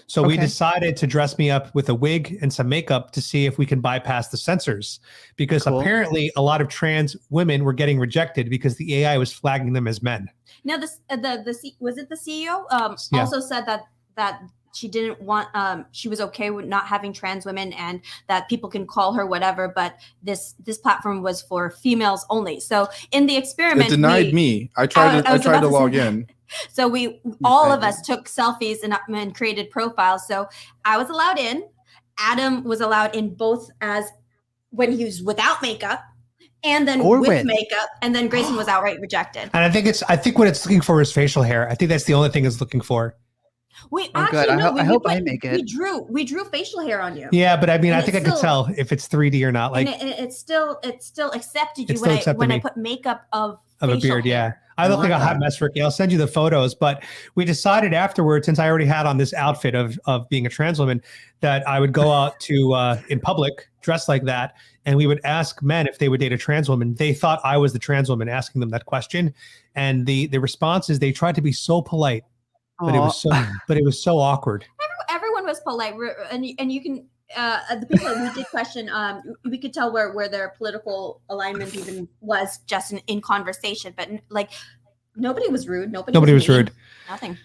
So we decided to dress me up with a wig and some makeup to see if we can bypass the censors, because apparently a lot of trans women were getting rejected because the AI was flagging them as men. Now, was it the CEO also said that she didn't want, she was okay with not having trans women and that people can call her whatever, but this platform was for females only. So in the experiment, it denied me. I tried to log in. So all of us took selfies and created profiles. So I was allowed in. Adam was allowed in both as when he was without makeup and then with makeup. And then Grayson was outright rejected. And I think what it's looking for is facial hair. I think that's the only thing it's looking for. Wait, I hope I make it. We drew facial hair on you. Yeah, but I mean, I think I could tell if it's 3D or not. Like, and it still accepted you when I put makeup of a beard. Hair. Yeah, I look like a hot mess, Ricky. I'll send you the photos. But we decided afterwards, since I already had on this outfit of being a trans woman, that I would go out to in public dressed like that, and we would ask men if they would date a trans woman. They thought I was the trans woman asking them that question, and the response is they tried to be so polite. But it was so awkward. Everyone was polite, and you can. The people that we did question, we could tell where their political alignment even was just in conversation, but like nobody was rude. Nobody was rude. Nothing.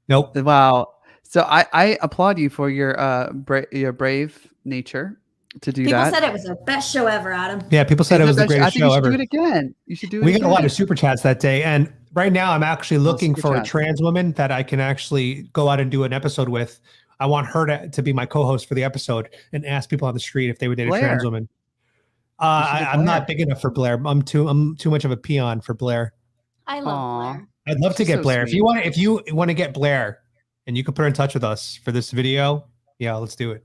Nope. Wow. So I applaud you for your brave nature to do people that. People said it was the best show ever, Adam. Yeah, people said it was the greatest show ever. You should do it again. You should do it We again. got a lot of super chats that day. And right now I'm actually looking for a trans woman that I can actually go out and do an episode with. I want her to be my co-host for the episode and ask people on the street if they would date a trans woman. I'm not big enough for Blair. I'm too much of a peon for Blair. I love Blair. I'd love to get Blair. Sweet. If you want to get Blair and you can put her in touch with us for this video, yeah, let's do it.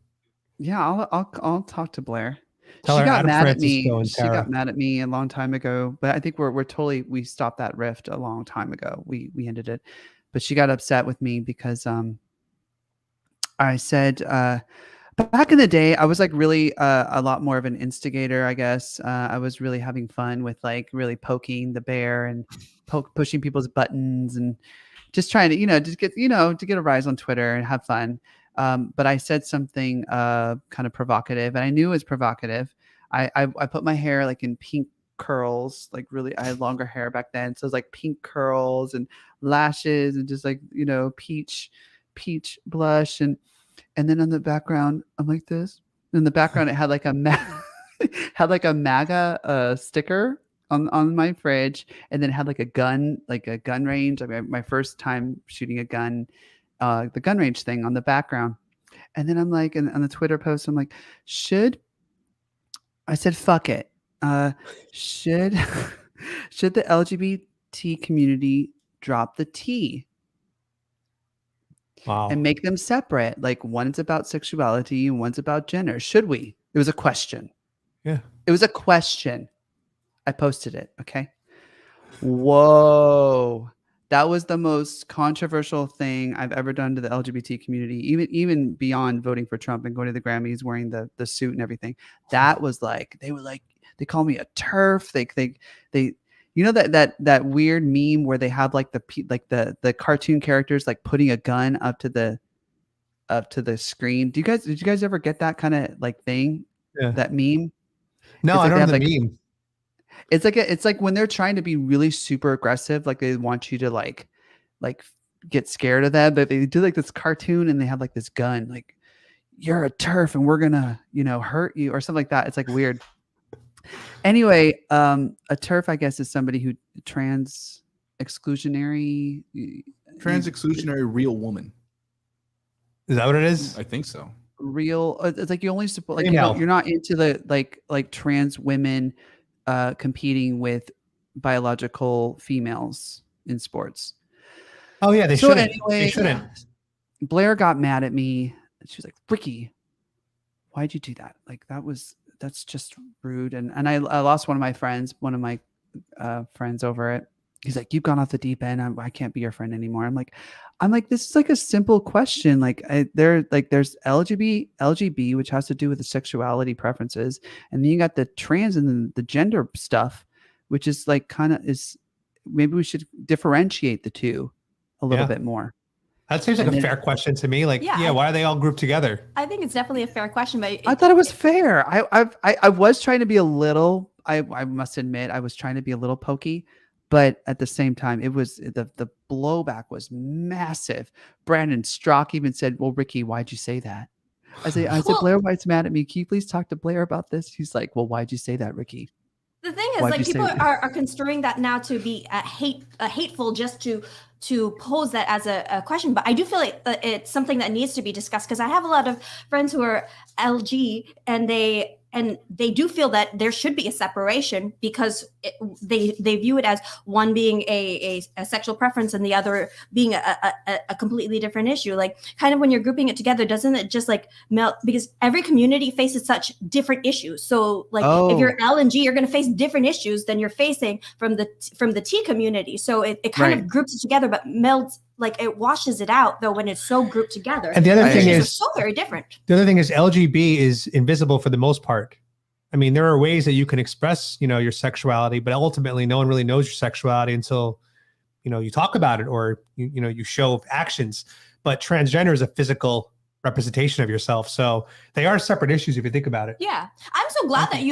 Yeah, I'll talk to Blair. Tell her got Adam mad Francisco at me. and She got mad at me a long time ago, but I think we stopped that rift a long time ago. We ended it, but she got upset with me because I said back in the day I was like really a lot more of an instigator, I guess. I was really having fun with like really poking the bear and pushing people's buttons and just trying to just get to get a rise on Twitter and have fun. But I said something kind of provocative, and I knew it was provocative. I put my hair like in pink curls, like really, I had longer hair back then. So it was like pink curls and lashes and just like, peach blush. And then on the background, I'm like this. In the background, it had like a MAGA sticker on my fridge. And then it had like a gun range. I mean, my first time shooting a gun, the gun range thing on the background. And then I'm like, and on the Twitter post, I'm like, I said, fuck it. Should the LGBT community drop the T? Wow. And make them separate? Like one's about sexuality and one's about gender. Should we? It was a question. Yeah. It was a question. I posted it. Okay. Whoa. That was the most controversial thing I've ever done to the LGBT community, even beyond voting for Trump and going to the Grammys wearing the suit and everything. That was like, they call me a TERF. They that weird meme where they have like the cartoon characters like putting a gun up to the screen. Did you guys ever get that kind of like thing? Yeah. That meme? No, I don't know the meme. It's like when they're trying to be really super aggressive, like they want you to like get scared of them, but they do like this cartoon and they have like this gun, like you're a TERF and we're gonna hurt you or something like that. It's like weird. Anyway, a TERF, I guess, is somebody who trans exclusionary real woman. Is that what it is? I think so. Real. It's like you only support like you're not into the like trans women competing with biological females in sports. Oh yeah, they shouldn't. Anyway, they shouldn't. Blair got mad at me. She was like, "Ricky, why'd you do that? Like that's just rude." And I lost one of my friends over it. He's like, "You've gone off the deep end. I can't be your friend anymore." I'm like, this is like a simple question. Like there's LGB, which has to do with the sexuality preferences, and then you got the trans and the gender stuff, which is like maybe we should differentiate the two a little bit more. That seems like a fair question to me. Like, why are they all grouped together? I think it's definitely a fair question, but I thought it was fair. I was trying to be a little. I must admit, I was trying to be a little pokey. But at the same time, it was the blowback was massive. Brandon Strock even said, "Well, Ricky, why'd you say that?" I said, Blair White's mad at me. Can you please talk to Blair about this? He's like, "Well, why'd you say that, Ricky?" The thing is, like, people are construing that now to be hateful just to pose that as a question. But I do feel like it's something that needs to be discussed, because I have a lot of friends who are LG and they do feel that there should be a separation, because they view it as one being a sexual preference and the other being a completely different issue. Like, kind of when you're grouping it together, doesn't it just like melt? Because every community faces such different issues. So like if you're L and G, you're going to face different issues than you're facing from the T community. So it kind of groups it together, but melts. Like, it washes it out though when it's so grouped together. And the other thing is so very different. The other thing is LGB is invisible for the most part. I mean, there are ways that you can express, your sexuality, but ultimately no one really knows your sexuality until, you talk about it or, you show actions. But transgender is a physical representation of yourself. So they are separate issues if you think about it. Yeah, I'm so glad that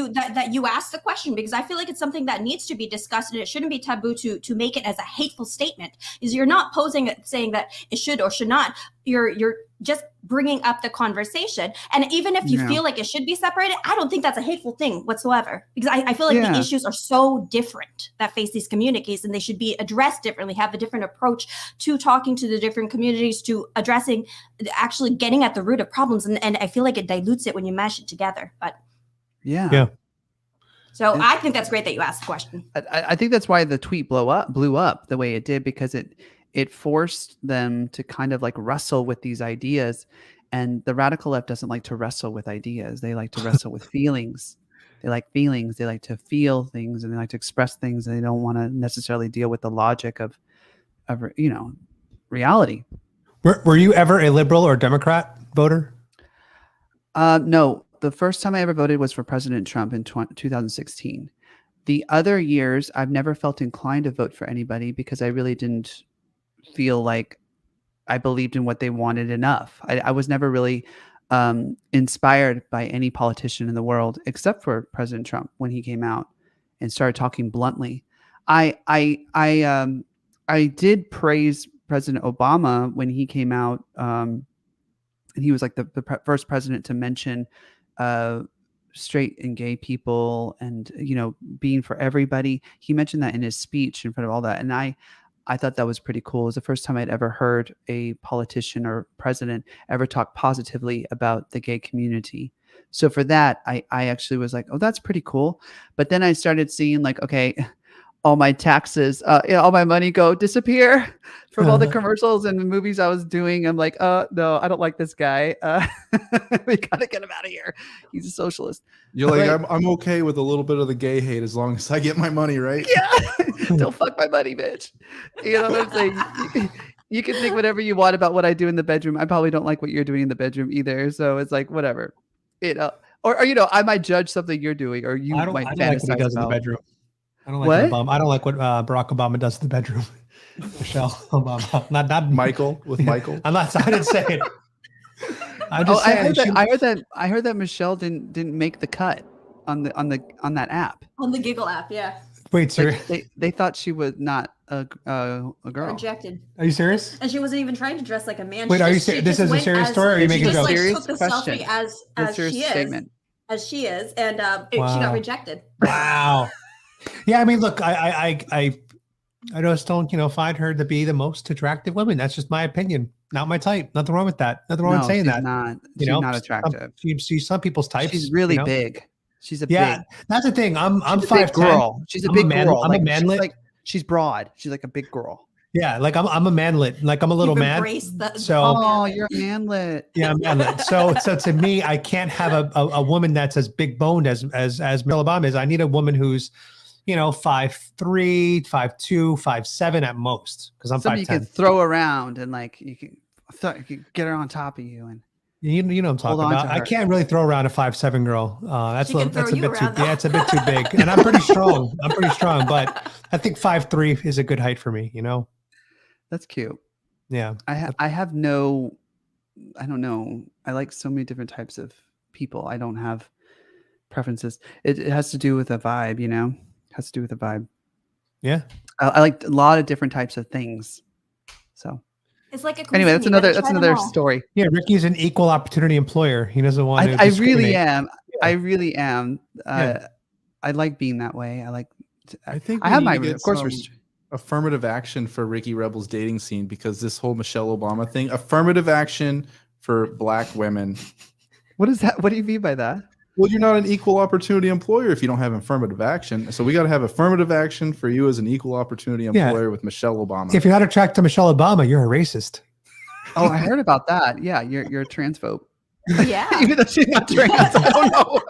you asked the question, because I feel like it's something that needs to be discussed, and it shouldn't be taboo to make it as a hateful statement. Is you're not posing it saying that it should or should not. You're just bringing up the conversation, and even if you feel like it should be separated, I don't think that's a hateful thing whatsoever, because I feel like the issues are so different that face these communities, and they should be addressed differently, have a different approach to talking to the different communities, to addressing, actually getting at the root of problems, and I feel like it dilutes it when you mash it together. But so I think that's great that you asked the question. I think that's why the tweet blew up the way it did, because it forced them to kind of like wrestle with these ideas. And the radical left doesn't like to wrestle with ideas. They like to wrestle with feelings. They like feelings. They like to feel things, and they like to express things. And they don't want to necessarily deal with the logic of reality. Were you ever a liberal or Democrat voter? No. The first time I ever voted was for President Trump in 2016. The other years, I've never felt inclined to vote for anybody, because I really didn't feel like I believed in what they wanted enough. I was never really inspired by any politician in the world, except for President Trump when he came out and started talking bluntly. I did praise President Obama when he came out, and he was like the first president to mention straight and gay people and, being for everybody. He mentioned that in his speech in front of all that. And I thought that was pretty cool. It was the first time I'd ever heard a politician or president ever talk positively about the gay community. So for that, I actually was like, oh, that's pretty cool. But then I started seeing like, okay, all my taxes, all my money disappear from all the commercials and the movies I was doing. I'm like, no, I don't like this guy. We gotta get him out of here. He's a socialist. You're like, I'm okay with a little bit of the gay hate as long as I get my money, right? Yeah. Don't fuck my money, bitch. You know what I'm saying? You can think whatever you want about what I do in the bedroom. I probably don't like what you're doing in the bedroom either. So it's like, whatever. Or I might judge something you're doing, or you might I don't like what he does in the bedroom. I don't like what? I don't like what Barack Obama does in the bedroom. Michelle Obama, not Michael with Michael. I didn't say it. I'm just saying. I heard that Michelle didn't make the cut on that app. On the Giggle app, yeah. Wait, sir. They thought she was not a girl. Rejected. Are you serious? And she wasn't even trying to dress like a man. Wait, are you serious? This is a serious story, or are you making a joke? She just took the selfie as she is. Statement. As she is, and she got rejected. Wow. Yeah, I mean, look, I just don't, find her to be the most attractive woman. That's just my opinion. Not my type. Nothing wrong with that. Nothing wrong with saying that. She's not attractive. You see some people's types. She's really big. She's a big. That's the thing. I'm 5'10". Girl. She's a big girl. I'm a manlet. She's broad. She's like a big girl. Yeah, like I'm a manlet. Like I'm a little man. You're a manlet. Yeah, I'm a manlet. So to me, I can't have a woman that's as big boned as Michelle Obama is. I need a woman who's 5'3", 5'2", 5'7" at most, because I'm 5'10". You can throw around and like you can get her on top of you, and you know what I'm talking about. I can't really throw around a 5'7" girl. That's a bit too it's a bit too big, and I'm pretty strong. But I think 5'3" is a good height for me. That's cute. Yeah, I don't know. I like so many different types of people. I don't have preferences. It has to do with a vibe, has to do with the vibe. Yeah. I like a lot of different types of things. So it's like anyway, that's another story. Yeah. Ricky's an equal opportunity employer. He doesn't want to. I really am. Yeah. I really am. I like being that way. I think I have my, of course, affirmative action for Ricky Rebel's dating scene, because this whole Michelle Obama thing, affirmative action for Black women. What is that? What do you mean by that? Well, you're not an equal opportunity employer if you don't have affirmative action. So we got to have affirmative action for you as an equal opportunity employer with Michelle Obama. If you're not attracted to Michelle Obama, you're a racist. Oh, I heard about that. Yeah, you're a transphobe. Yeah. Even though she's not trans. I don't know.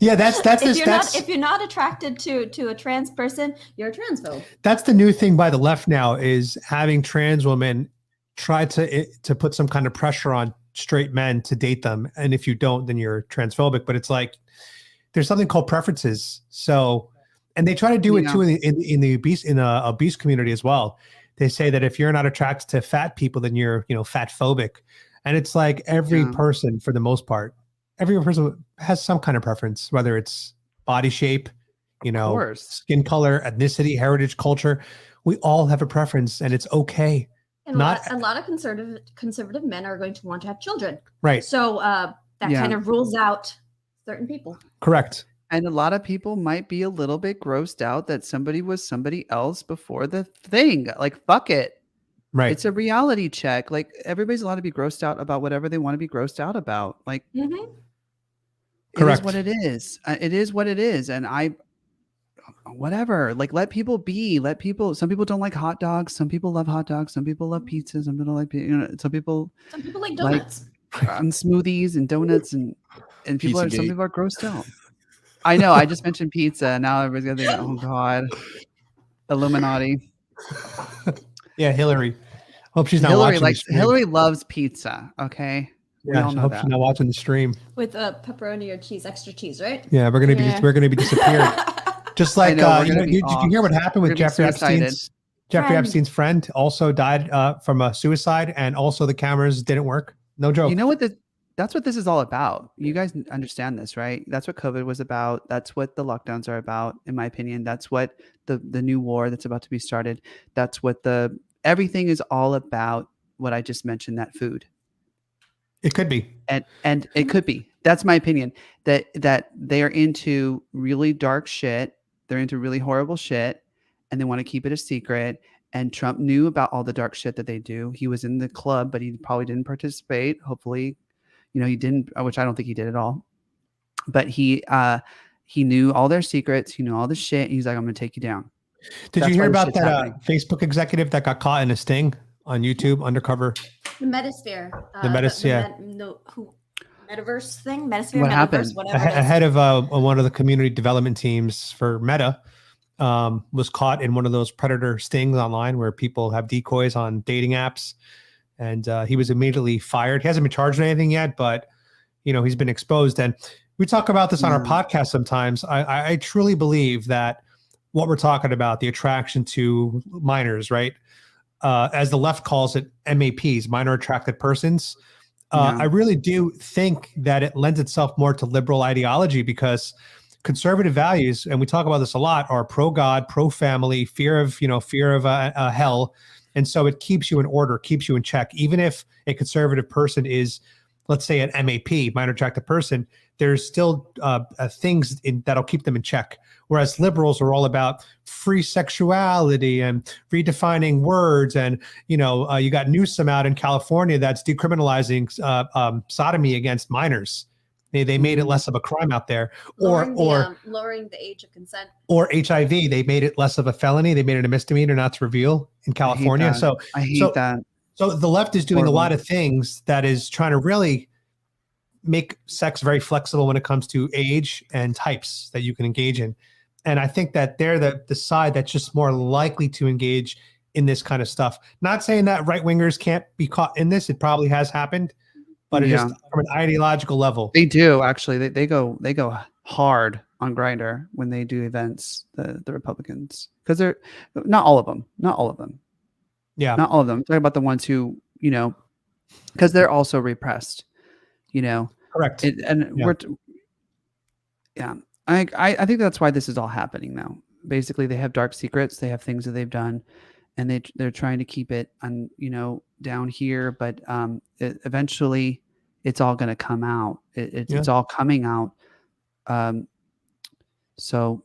Yeah, if you're not attracted to a trans person, you're a transphobe. That's the new thing by the left now, is having trans women try to put some kind of pressure on straight men to date them, and if you don't, then you're transphobic. But it's like there's something called preferences. So, and they try to do it too in the obese community as well. They say that if you're not attracted to fat people, then you're fat phobic. And it's like every person, for the most part, every person has some kind of preference, whether it's body shape, skin color, ethnicity, heritage, culture. We all have a preference, and it's okay. And a lot of conservative men are going to want to have children. Right. So that kind of rules out certain people. Correct. And a lot of people might be a little bit grossed out that somebody was somebody else before the thing. Like, fuck it. Right. It's a reality check. Like, everybody's allowed to be grossed out about whatever they want to be grossed out about. Like, It is what it is. It is what it is. And whatever, like, let people be. Some people don't like hot dogs. Some people love hot dogs. Some people love pizza. Some people like, some people like donuts. Smoothies and donuts and some people are grossed out. I know. I just mentioned pizza. And now everybody's gonna think, oh God, Illuminati. Yeah, Hillary. Hope she's not watching the stream. Hillary loves pizza. Okay. Yeah, I hope she's not watching the stream. With pepperoni or cheese, extra cheese, right? Yeah, we're gonna be disappeared. Just like did you hear what happened with Jeffrey Epstein's? Jeffrey Epstein's friend also died from a suicide, and also the cameras didn't work. No joke. You know what? That's what this is all about. You guys understand this, right? That's what COVID was about. That's what the lockdowns are about, in my opinion. That's what the new war that's about to be started. That's what everything is all about. What I just mentioned, that food. It could be, and it could be. That's my opinion. That they are into really dark shit. They're into really horrible shit, and they want to keep it a secret. And Trump knew about all the dark shit that they do. He was in the club, but he probably didn't participate. Hopefully, he didn't, which I don't think he did at all. But he knew all their secrets. He knew all the shit. He's like, I'm going to take you down. Did you hear about that Facebook executive that got caught in a sting on YouTube, undercover? The Metasphere. Metaverse thing? Metasphere, what Metaverse, happened? whatever. Ahead of one of the community development teams for Meta was caught in one of those predator stings online where people have decoys on dating apps. And he was immediately fired. He hasn't been charged with anything yet, but he's been exposed. And we talk about this on our podcast sometimes. I truly believe that what we're talking about, the attraction to minors, right? As the left calls it, MAPs, minor attracted persons. I really do think that it lends itself more to liberal ideology, because conservative values, and we talk about this a lot, are pro-God, pro-family, fear of hell. And so it keeps you in order, keeps you in check. Even if a conservative person is, let's say, an MAP, minor attracted person, there's still things that'll keep them in check. Whereas liberals are all about free sexuality and redefining words. And, you got Newsom out in California that's decriminalizing sodomy against minors. They made it less of a crime out there. Lowering the age of consent. Or HIV, they made it less of a felony. They made it a misdemeanor not to reveal in California. I hate that. So the left is doing a lot of things that is trying to really make sex very flexible when it comes to age and types that you can engage in. And I think that they're the side that's just more likely to engage in this kind of stuff. Not saying that right-wingers can't be caught in this. It probably has happened. But it just from an ideological level. They do, actually. They go hard on Grindr when they do events, the Republicans. Because they're not all of them. Yeah. Not all of them. I'm talking about the ones who, because they're also repressed, Correct. I think that's why this is all happening now. Basically, they have dark secrets. They have things that they've done, and they're trying to keep it on, down here. But eventually, it's all going to come out. It's all coming out. So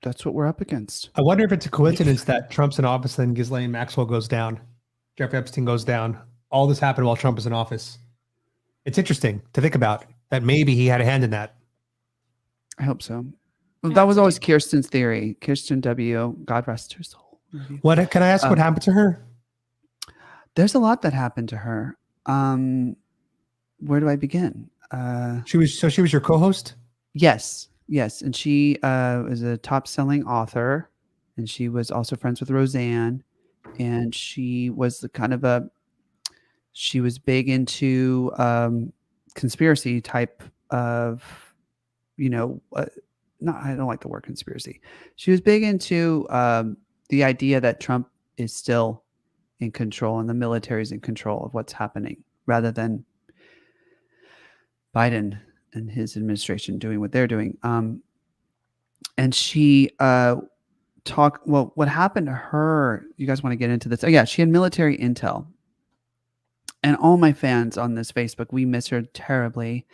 that's what we're up against. I wonder if it's a coincidence that Trump's in office and Ghislaine Maxwell goes down, Jeffrey Epstein goes down. All this happened while Trump is in office. It's interesting to think about that maybe he had a hand in that. I hope so. Well, that was always Kirsten's theory. Kirsten W. God rest her soul. What can I ask? What happened to her? There's a lot that happened to her. Where do I begin? She was your co-host? Yes. And she is a top-selling author, and she was also friends with Roseanne, and she was she was big into conspiracy type of, I don't like the word conspiracy. She was big into the idea that Trump is still in control and the military is in control of what's happening rather than Biden and his administration doing what they're doing. And she what happened to her, you guys want to get into this? Oh yeah, she had military intel. And all my fans on this Facebook, we miss her terribly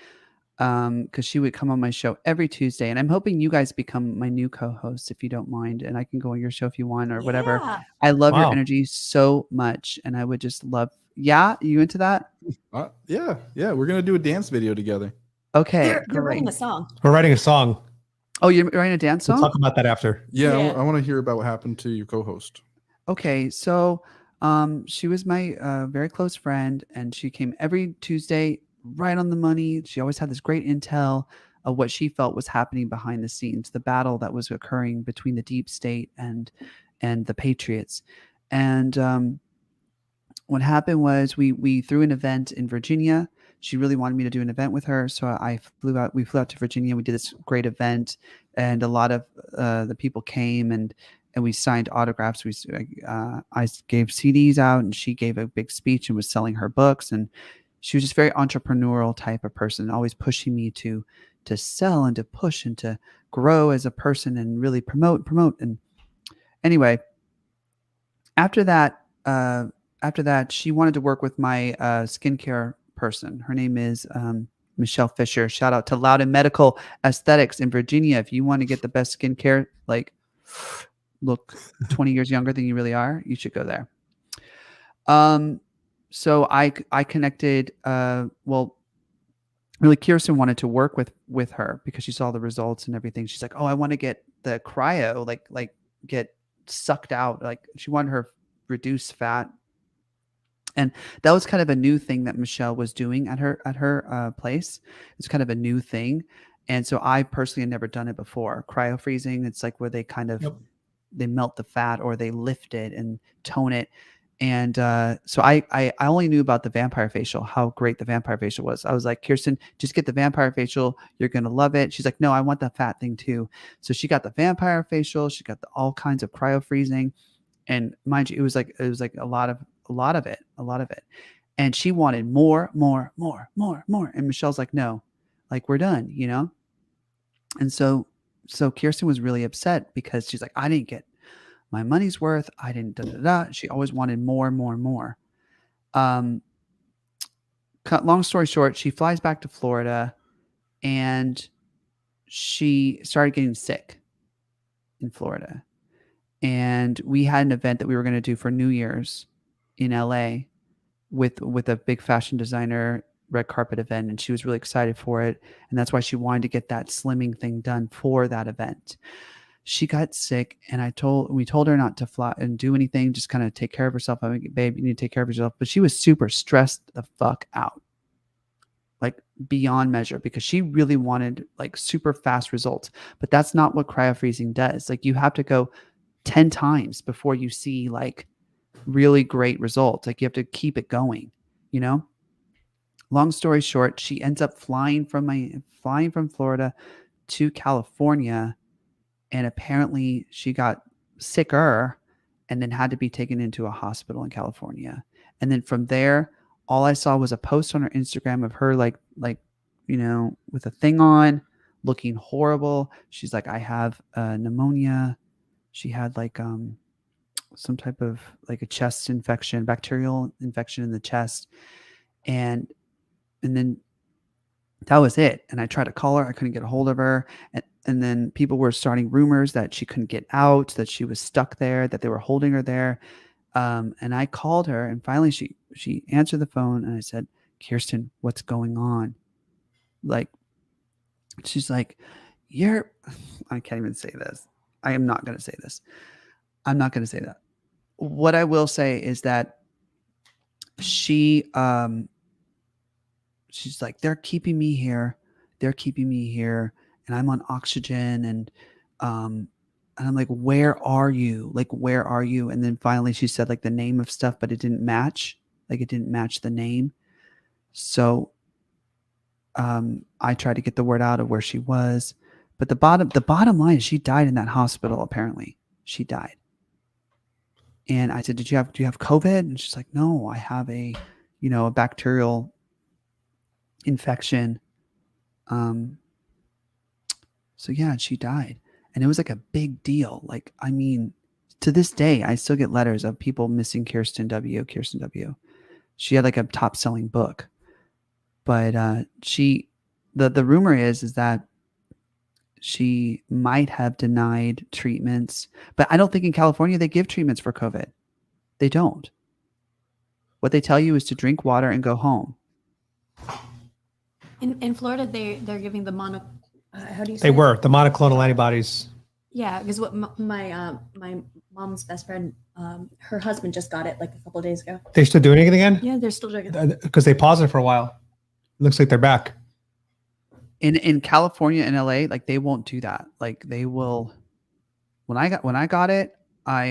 because she would come on my show every Tuesday. And I'm hoping you guys become my new co-hosts if you don't mind. And I can go on your show if you want or whatever. I love your energy so much. And I would just love, you into that? Yeah. We're going to do a dance video together. Okay. You're writing a song. We're writing a song. Oh, you're writing a dance song? We'll talk about that after. Yeah. I want to hear about what happened to your co-host. Okay. So she was my very close friend, and she came every Tuesday right on the money. She always had this great intel of what she felt was happening behind the scenes, the battle that was occurring between the deep state and the patriots. And what happened was we threw an event in Virginia. She really wanted me to do an event with her, so we flew out to Virginia. We did this great event, and a lot of the people came, and we signed autographs. I gave CDs out, and she gave a big speech and was selling her books. And she was just very entrepreneurial type of person, always pushing me to sell and to push and to grow as a person and really promote. And anyway, after that, she wanted to work with my skincare person. Her name is Michelle Fisher. Shout out to Loudon Medical Aesthetics in Virginia. If you want to get the best skincare, like look 20 years younger than you really are, you should go there. So I connected, really Kirsten wanted to work with her because she saw the results and everything. She's like, oh, I want to get the cryo, like get sucked out. Like she wanted her reduce fat. And that was kind of a new thing that Michelle was doing at her place. It's kind of a new thing. And so I personally had never done it before. Cryo freezing, it's like where they kind of, they melt the fat or they lift it and tone it. And so I only knew about the vampire facial, how great the vampire facial was. I was like, Kirsten, just get the vampire facial. You're going to love it. She's like, no, I want the fat thing too. So she got the vampire facial. She got all kinds of cryo freezing. And mind you, it was like a lot of it. And she wanted more. And Michelle's like, no, like we're done, you know? And so Kirsten was really upset because she's like, I didn't get my money's worth. I didn't She always wanted more. Long story short, she flies back to Florida and she started getting sick in Florida. And we had an event that we were going to do for New Year's in LA with a big fashion designer red carpet event. And she was really excited for it. And that's why she wanted to get that slimming thing done for that event. She got sick and we told her not to fly and do anything, just kind of take care of herself. I mean, babe, you need to take care of yourself. But she was super stressed the fuck out, like beyond measure, because she really wanted like super fast results. But that's not what cryofreezing does. Like you have to go 10 times before you see like really great results. Like you have to keep it going, you know? Long story short, she ends up flying from Florida to California. And apparently she got sicker and then had to be taken into a hospital in California. And then from there, all I saw was a post on her Instagram of her like, you know, with a thing on, looking horrible. She's like, I have pneumonia. She had like some type of like a chest infection, bacterial infection in the chest. And then that was it. And I tried to call her. I couldn't get a hold of her. And then people were starting rumors that she couldn't get out, that she was stuck there, that they were holding her there. And I called her and finally she answered the phone and I said, Kirsten, what's going on? Like, she's like, I can't even say this. I am not going to say this. I'm not going to say that. What I will say is that she's like, they're keeping me here. And I'm on oxygen. And I'm like, where are you? And then finally she said like the name of stuff, but it didn't match. Like it didn't match the name. So I tried to get the word out of where she was. But the bottom line is she died in that hospital. Apparently she died. And I said, do you have COVID? And she's like, no, I have a a bacterial infection. So yeah, she died. And it was like a big deal. Like, I mean, to this day, I still get letters of people missing Kirsten W. Kirsten W. She had like a top selling book. But the rumor is that she might have denied treatments. But I don't think in California they give treatments for COVID. They don't. What they tell you is to drink water and go home. In Florida, they're giving the how do you say They were the monoclonal antibodies. Yeah, because what my mom's best friend, her husband just got it like a couple of days ago. They still doing it again? Yeah, they're still doing it. Because they paused it for a while. It looks like they're back. In California and LA, like they won't do that. Like they will. When I got it, I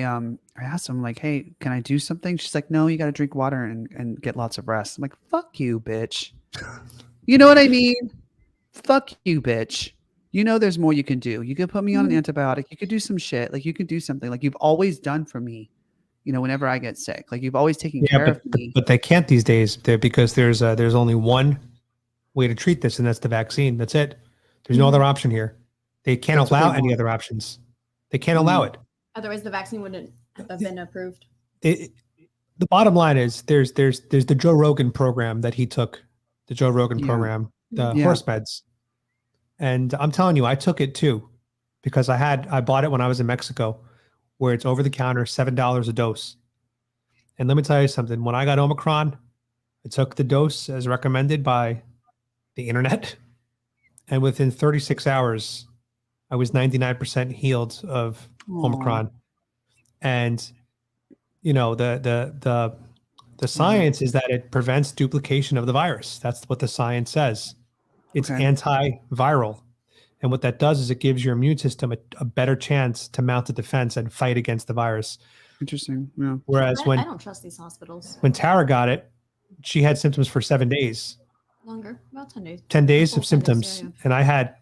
asked them like, hey, can I do something? She's like, no, you got to drink water and get lots of rest. I'm like, fuck you, bitch. You know what I mean? Fuck you, bitch. There's more you can do. You could put me on an antibiotic. You could do some shit. Like you could do something like you've always done for me. Whenever I get sick, like you've always taken care of me. But they can't these days because there's only one way to treat this, and that's the vaccine. That's it. There's no other option here. They can't allow any other options. They can't allow it. Otherwise, the vaccine wouldn't have been approved. The bottom line is there's the Joe Rogan program that he took, the Joe Rogan program, the horse meds. And I'm telling you, I took it too, because I bought it when I was in Mexico, where it's over the counter, $7 a dose. And let me tell you something. When I got Omicron, I took the dose as recommended by the internet. And within 36 hours, I was 99% healed of Omicron. And, the science is that it prevents duplication of the virus. That's what the science says. It's antiviral. And what that does is it gives your immune system a better chance to mount a defense and fight against the virus. Interesting. Yeah. Whereas I don't trust these hospitals. When Tara got it, she had symptoms for 7 days. Longer, about 10 days. 10 days of symptoms. Yeah. And I had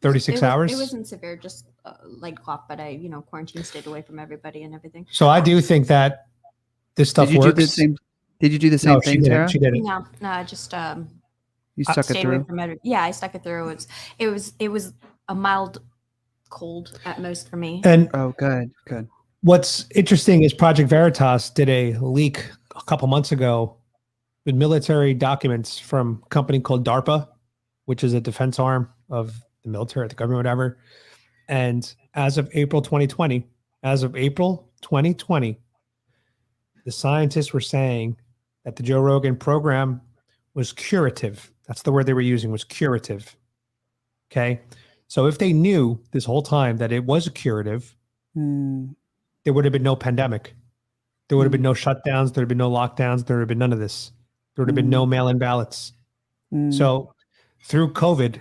36 hours. It wasn't severe, just light cough, but I, quarantine, stayed away from everybody and everything. So I do think that this stuff works. Did you do the same thing, Tara? She didn't. No, I just you stuck it through. I stuck it through. It was a mild cold at most for me. And good. What's interesting is Project Veritas did a leak a couple months ago with military documents from a company called DARPA, which is a defense arm of the military, the government, whatever. And as of April 2020, the scientists were saying that the Joe Rogan program was curative. That's the word they were using, was curative. Okay. So if they knew this whole time that it was a curative, there would have been no pandemic. There would have been no shutdowns. There would have been no lockdowns. There would have been none of this. There would have been no mail-in ballots. So through COVID,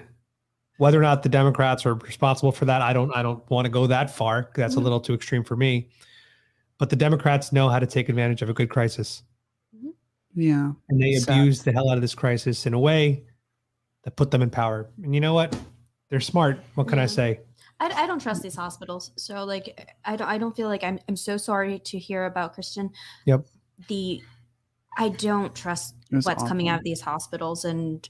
whether or not the Democrats are responsible for that, I don't want to go that far. That's a little too extreme for me. But the Democrats know how to take advantage of a good crisis. Yeah. And they abused the hell out of this crisis in a way that put them in power. And you know what? They're smart. What can I say? I don't trust these hospitals. So like, I don't feel like I'm so sorry to hear about Kristen. Yep. I don't trust what's coming out of these hospitals, and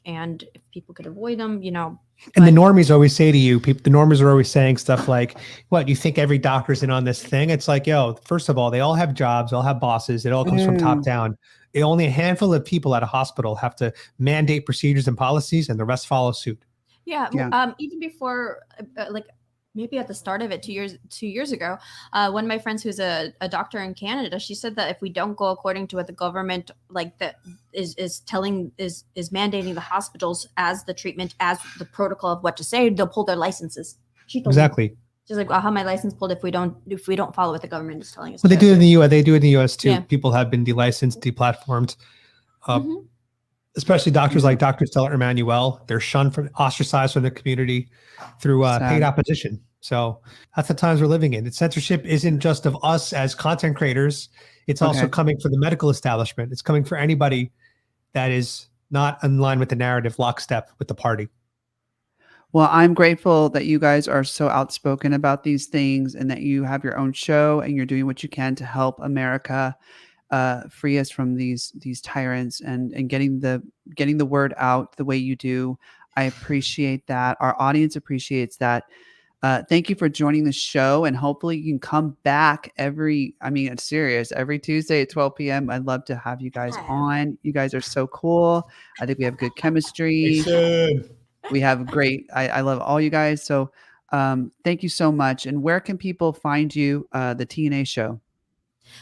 if people could avoid them, And the normies always say to you, the normies are always saying stuff like, what, you think every doctor's in on this thing? It's like, yo, first of all, they all have jobs, they all have bosses. It all comes from top down. Only a handful of people at a hospital have to mandate procedures and policies, and the rest follow suit. Yeah. Even before, maybe at the start of it, 2 years ago, one of my friends who's a doctor in Canada, she said that if we don't go according to what the government is mandating the hospitals as the treatment, as the protocol of what to say, they'll pull their licenses. She told me. She's like, I'll have my license pulled if we don't follow what the government is telling us. Well, they do it in the U.S. They do it in the U.S. too. Yeah. People have been delicensed, deplatformed. Especially doctors like Dr. Stella Emanuel. They're ostracized from the community through paid opposition. So that's the times we're living in. Censorship isn't just of us as content creators. It's also coming for the medical establishment. It's coming for anybody that is not in line with the narrative, lockstep with the party. Well, I'm grateful that you guys are so outspoken about these things and that you have your own show and you're doing what you can to help America. free us from these tyrants and getting the word out the way you do. I appreciate that. Our audience appreciates that. Thank you for joining the show, and hopefully you can come back it's serious, every Tuesday at 12 p.m. I'd love to have you guys on. You guys are so cool. I think we have good chemistry. We have great, I love all you guys. So thank you so much. And where can people find you, the T&A Show?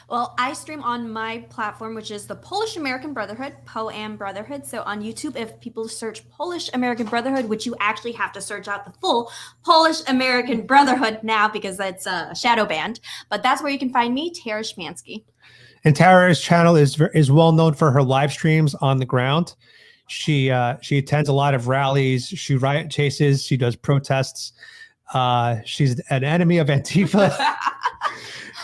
Well, I stream on my platform, which is the Polish American Brotherhood, POAM Brotherhood. So on YouTube, if people search Polish American Brotherhood, which you actually have to search out the full Polish American Brotherhood now because it's a shadow banned. But that's where you can find me, Tara Shmansky. And Tara's channel is well known for her live streams on the ground. She attends a lot of rallies. She riot chases. She does protests. She's an enemy of Antifa.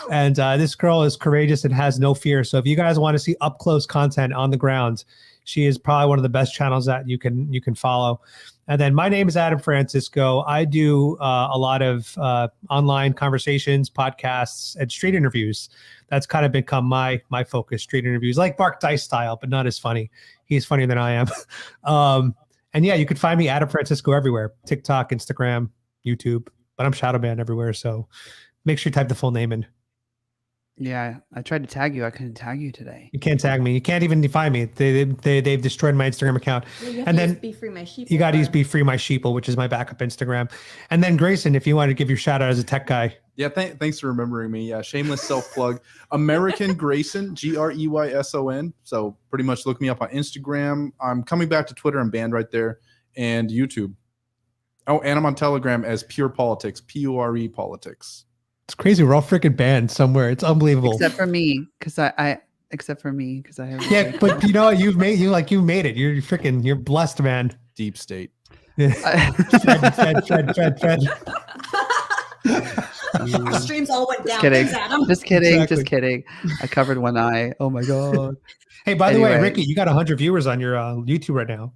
And this girl is courageous and has no fear. So if you guys want to see up close content on the ground, she is probably one of the best channels that you can follow. And then my name is Adam Francisco. I do a lot of online conversations, podcasts, and street interviews. That's kind of become my focus, street interviews, like Mark Dice style, but not as funny. He's funnier than I am. And yeah, you can find me, Adam Francisco, everywhere. TikTok, Instagram, YouTube. But I'm shadow banned everywhere. So make sure you type the full name in. Yeah, I tried to tag you. I couldn't tag you today. You can't tag me. You can't even find me. They've destroyed my Instagram account. You and then Be Free My Sheeple. You got to use Be Free My Sheeple, which is my backup Instagram. And then Grayson, if you want to give your shout out as a tech guy. Yeah, thanks for remembering me. Yeah, shameless self plug. American Grayson, Greyson. So pretty much look me up on Instagram. I'm coming back to Twitter. I'm banned right there, and YouTube. Oh, and I'm on Telegram as Pure Politics, PURE Politics. It's crazy. We're all freaking banned somewhere. It's unbelievable. Except for me, because I have. Yeah, but you know what? You made it. You're blessed, man. Deep state. Fed. Our streams all went down. Kidding. Thanks, Adam. Just kidding. Exactly. Just kidding. I covered one eye. Oh my god. Hey, by the Anyway. way, Ricky, you got 100 viewers on your YouTube right now.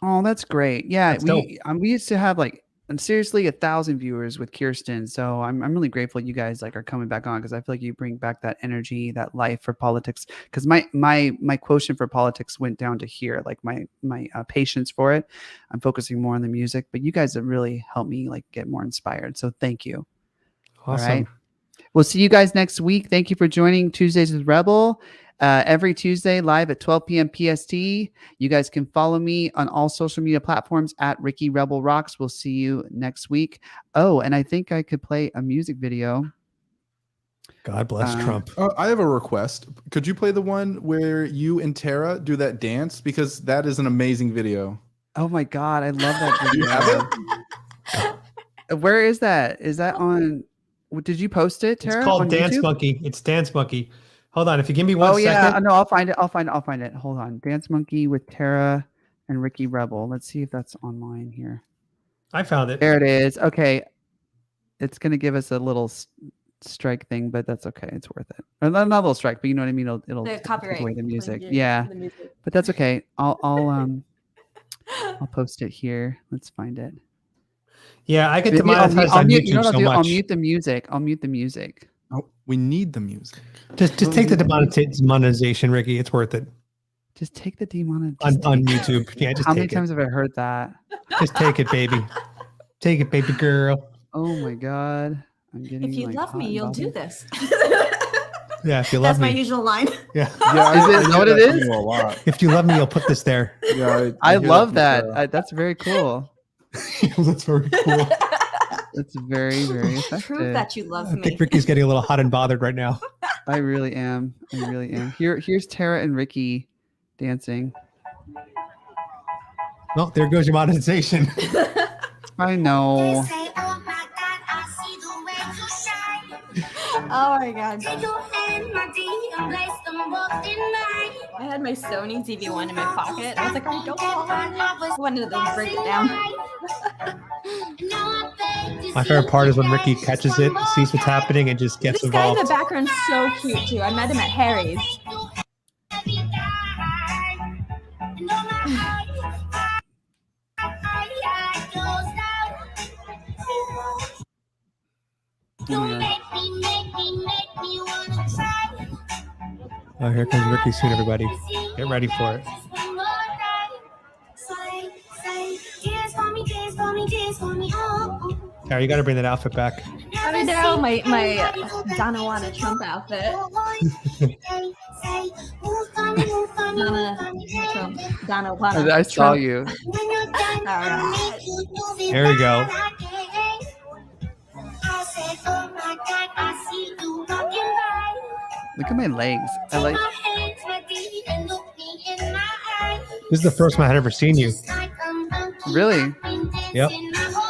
Oh, that's great. Yeah, That's dope. we used to have seriously 1,000 viewers with Kirsten. So I'm really grateful you guys are coming back on, because I feel like you bring back that energy, that life for politics. Because my quotient for politics went down to here, my patience for it. I'm focusing more on the music, but you guys have really helped me get more inspired. So thank you. Awesome. All right. We'll see you guys next week. Thank you for joining Tuesdays with Rebel. Every Tuesday live at 12 p.m. PST. You guys can follow me on all social media platforms at Ricky Rebel Rocks. We'll see you next week. Oh, and I think I could play a music video. God bless Trump. Oh, I have a request. Could you play the one where you and Tara do that dance? Because that is an amazing video. Oh my God. I love that Do you video. have it? Where is that? Is that on? Did you post it, Tara? It's called on Dance YouTube? Monkey. It's Dance Monkey. Hold on. If you give me one second. Yeah. No, I'll find it. I'll find it. Hold on. Dance Monkey with Tara and Ricky Rebel. Let's see if that's online here. I found it. There it is. Okay. It's going to give us a little strike thing, but that's okay. It's worth it. Or not a little strike, but you know what I mean? It'll The copyright. take away the music. Like, Yeah. the music. But that's okay. I'll post it here. Let's find it. Yeah, I get Maybe demonetized on you YouTube know what I'll so do? much. I'll mute the music. Oh, we need the music. Just take the demonetization, Ricky. It's worth it. Just take the demonetization. On YouTube. Yeah, just How many take times have I heard that? it. Just take it, baby. Take it, baby girl. Oh my God. I'm getting If you love hot me, and you'll bothered. do this. Yeah, if you love That's my me. usual line. Yeah. Yeah, Is that what it is? A lot. If you love me, you'll put this there. Yeah, I hear love from that. Tara. That's very cool. That's very cool. That's very, very effective. Prove that you love I me. think Ricky's getting a little hot and bothered right now. I really am. Here's Tara and Ricky dancing. Well, there goes your monetization. I know. Oh my God. I had my Sony TV1 in my pocket. I was like, I don't wanted to break it down. My favorite part is when Ricky catches it, sees what's happening, and just gets This guy in involved. the background's so cute too. I met him at Harry's. Oh my God. Oh, here comes Ricky soon, everybody. Get ready for it. Tara, you got to bring that outfit back. I know my Donna Wanna Trump outfit. Donna Wanna. I saw Trump. you. All right. There we go. Look at my legs. I like. This is the first time I had ever seen you. Really? Yep.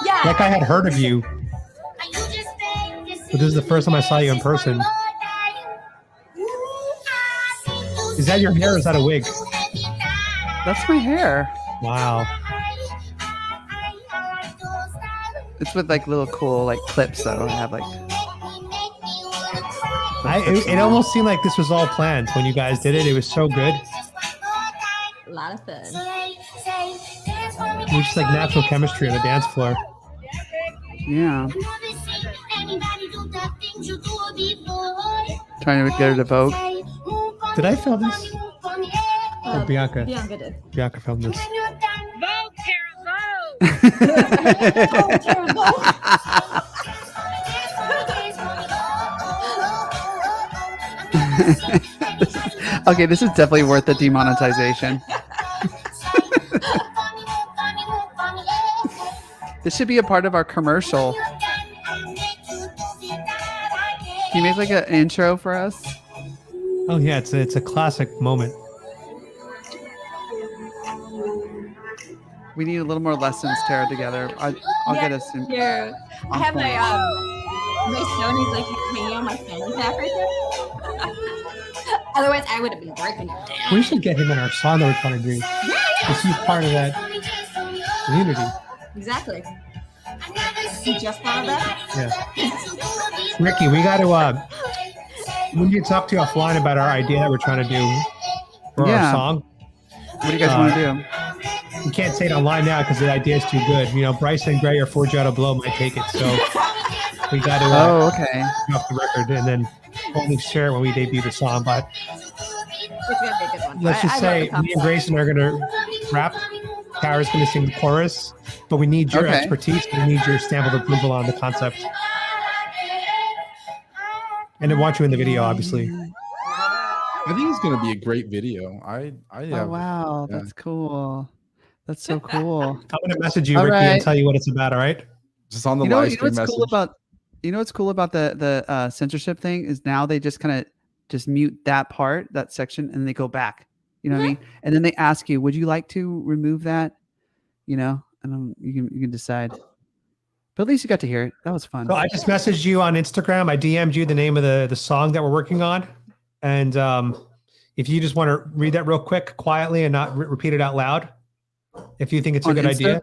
Yeah. Like I had heard of you, but this is the first time I saw you in person. Is that your hair or is that a wig? That's my hair. Wow. It's with like little cool like clips though. I have like. It almost seemed like this was all planned when you guys did it. It was so good. A lot of fun. It was just like natural chemistry on the dance floor. Yeah. Trying to get her to vote. Did I film this? Or Bianca? Bianca did. Bianca filmed this. Vote, Tara, vote! Okay, this is definitely worth the demonetization. This should be a part of our commercial. Can you make like an intro for us? Oh yeah, it's a classic moment. We need a little more lessons, Tara, together. I'll get us in. Here. I have my Sony's like hanging on my fanny pack right there. Otherwise, I would have been breaking it down. We should get him in our song that we're trying to do. Because he's part of that community. Exactly. You just thought of that? Yeah. Ricky, we got to. We need to talk to you offline about our idea that we're trying to do for our song. What do you guys want to do? We can't say it online now because the idea is too good. You know, Bryson Gray or Forgiato Blow might take it. So we got to okay. off the record and then only share it when we debut the song. But It's gonna be a good one. let's just say me and Grayson are going to rap. Tara's going to sing the chorus. But we need your expertise. We need your stamp of approval on the concept. And I want you in the video, obviously. I think it's going to be a great video. I Oh, wow. yeah. That's cool. That's so cool. I'm going to message you, All Ricky, right. and tell you what it's about, all right? Just on the You know live stream what's message. cool about the censorship thing is now they just kind of just mute that part, that section, and they go back. You know what I mean? And then they ask you, would you like to remove that? You know, and you can decide. But at least you got to hear it. That was fun. So I just messaged you on Instagram. I DM'd you the name of the song that we're working on. And if you just want to read that real quick, quietly, and not repeat it out loud, if you think it's a On good Insta? idea,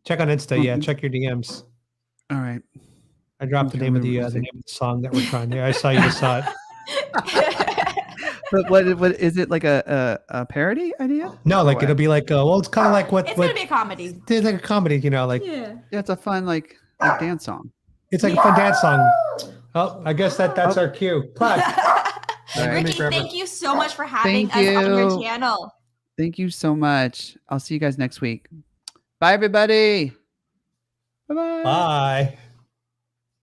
check on Insta. Yeah, Mhm. check your DMs. All right. I dropped the Okay, name of let me the see. name of the song that we're trying to. I saw you just saw it. But what is it like a parody idea? No, Or like what? it'll be like well, it's kind of like It's gonna be a comedy. it's like a comedy, you know, like Yeah. Yeah, it's a fun like dance song. it's like a fun dance song. Oh, I guess that's our cue. Plug. Ricky, thank you so much for having Thank us on your you. channel. Thank you so much. I'll see you guys next week. Bye, everybody. Bye-bye. Bye.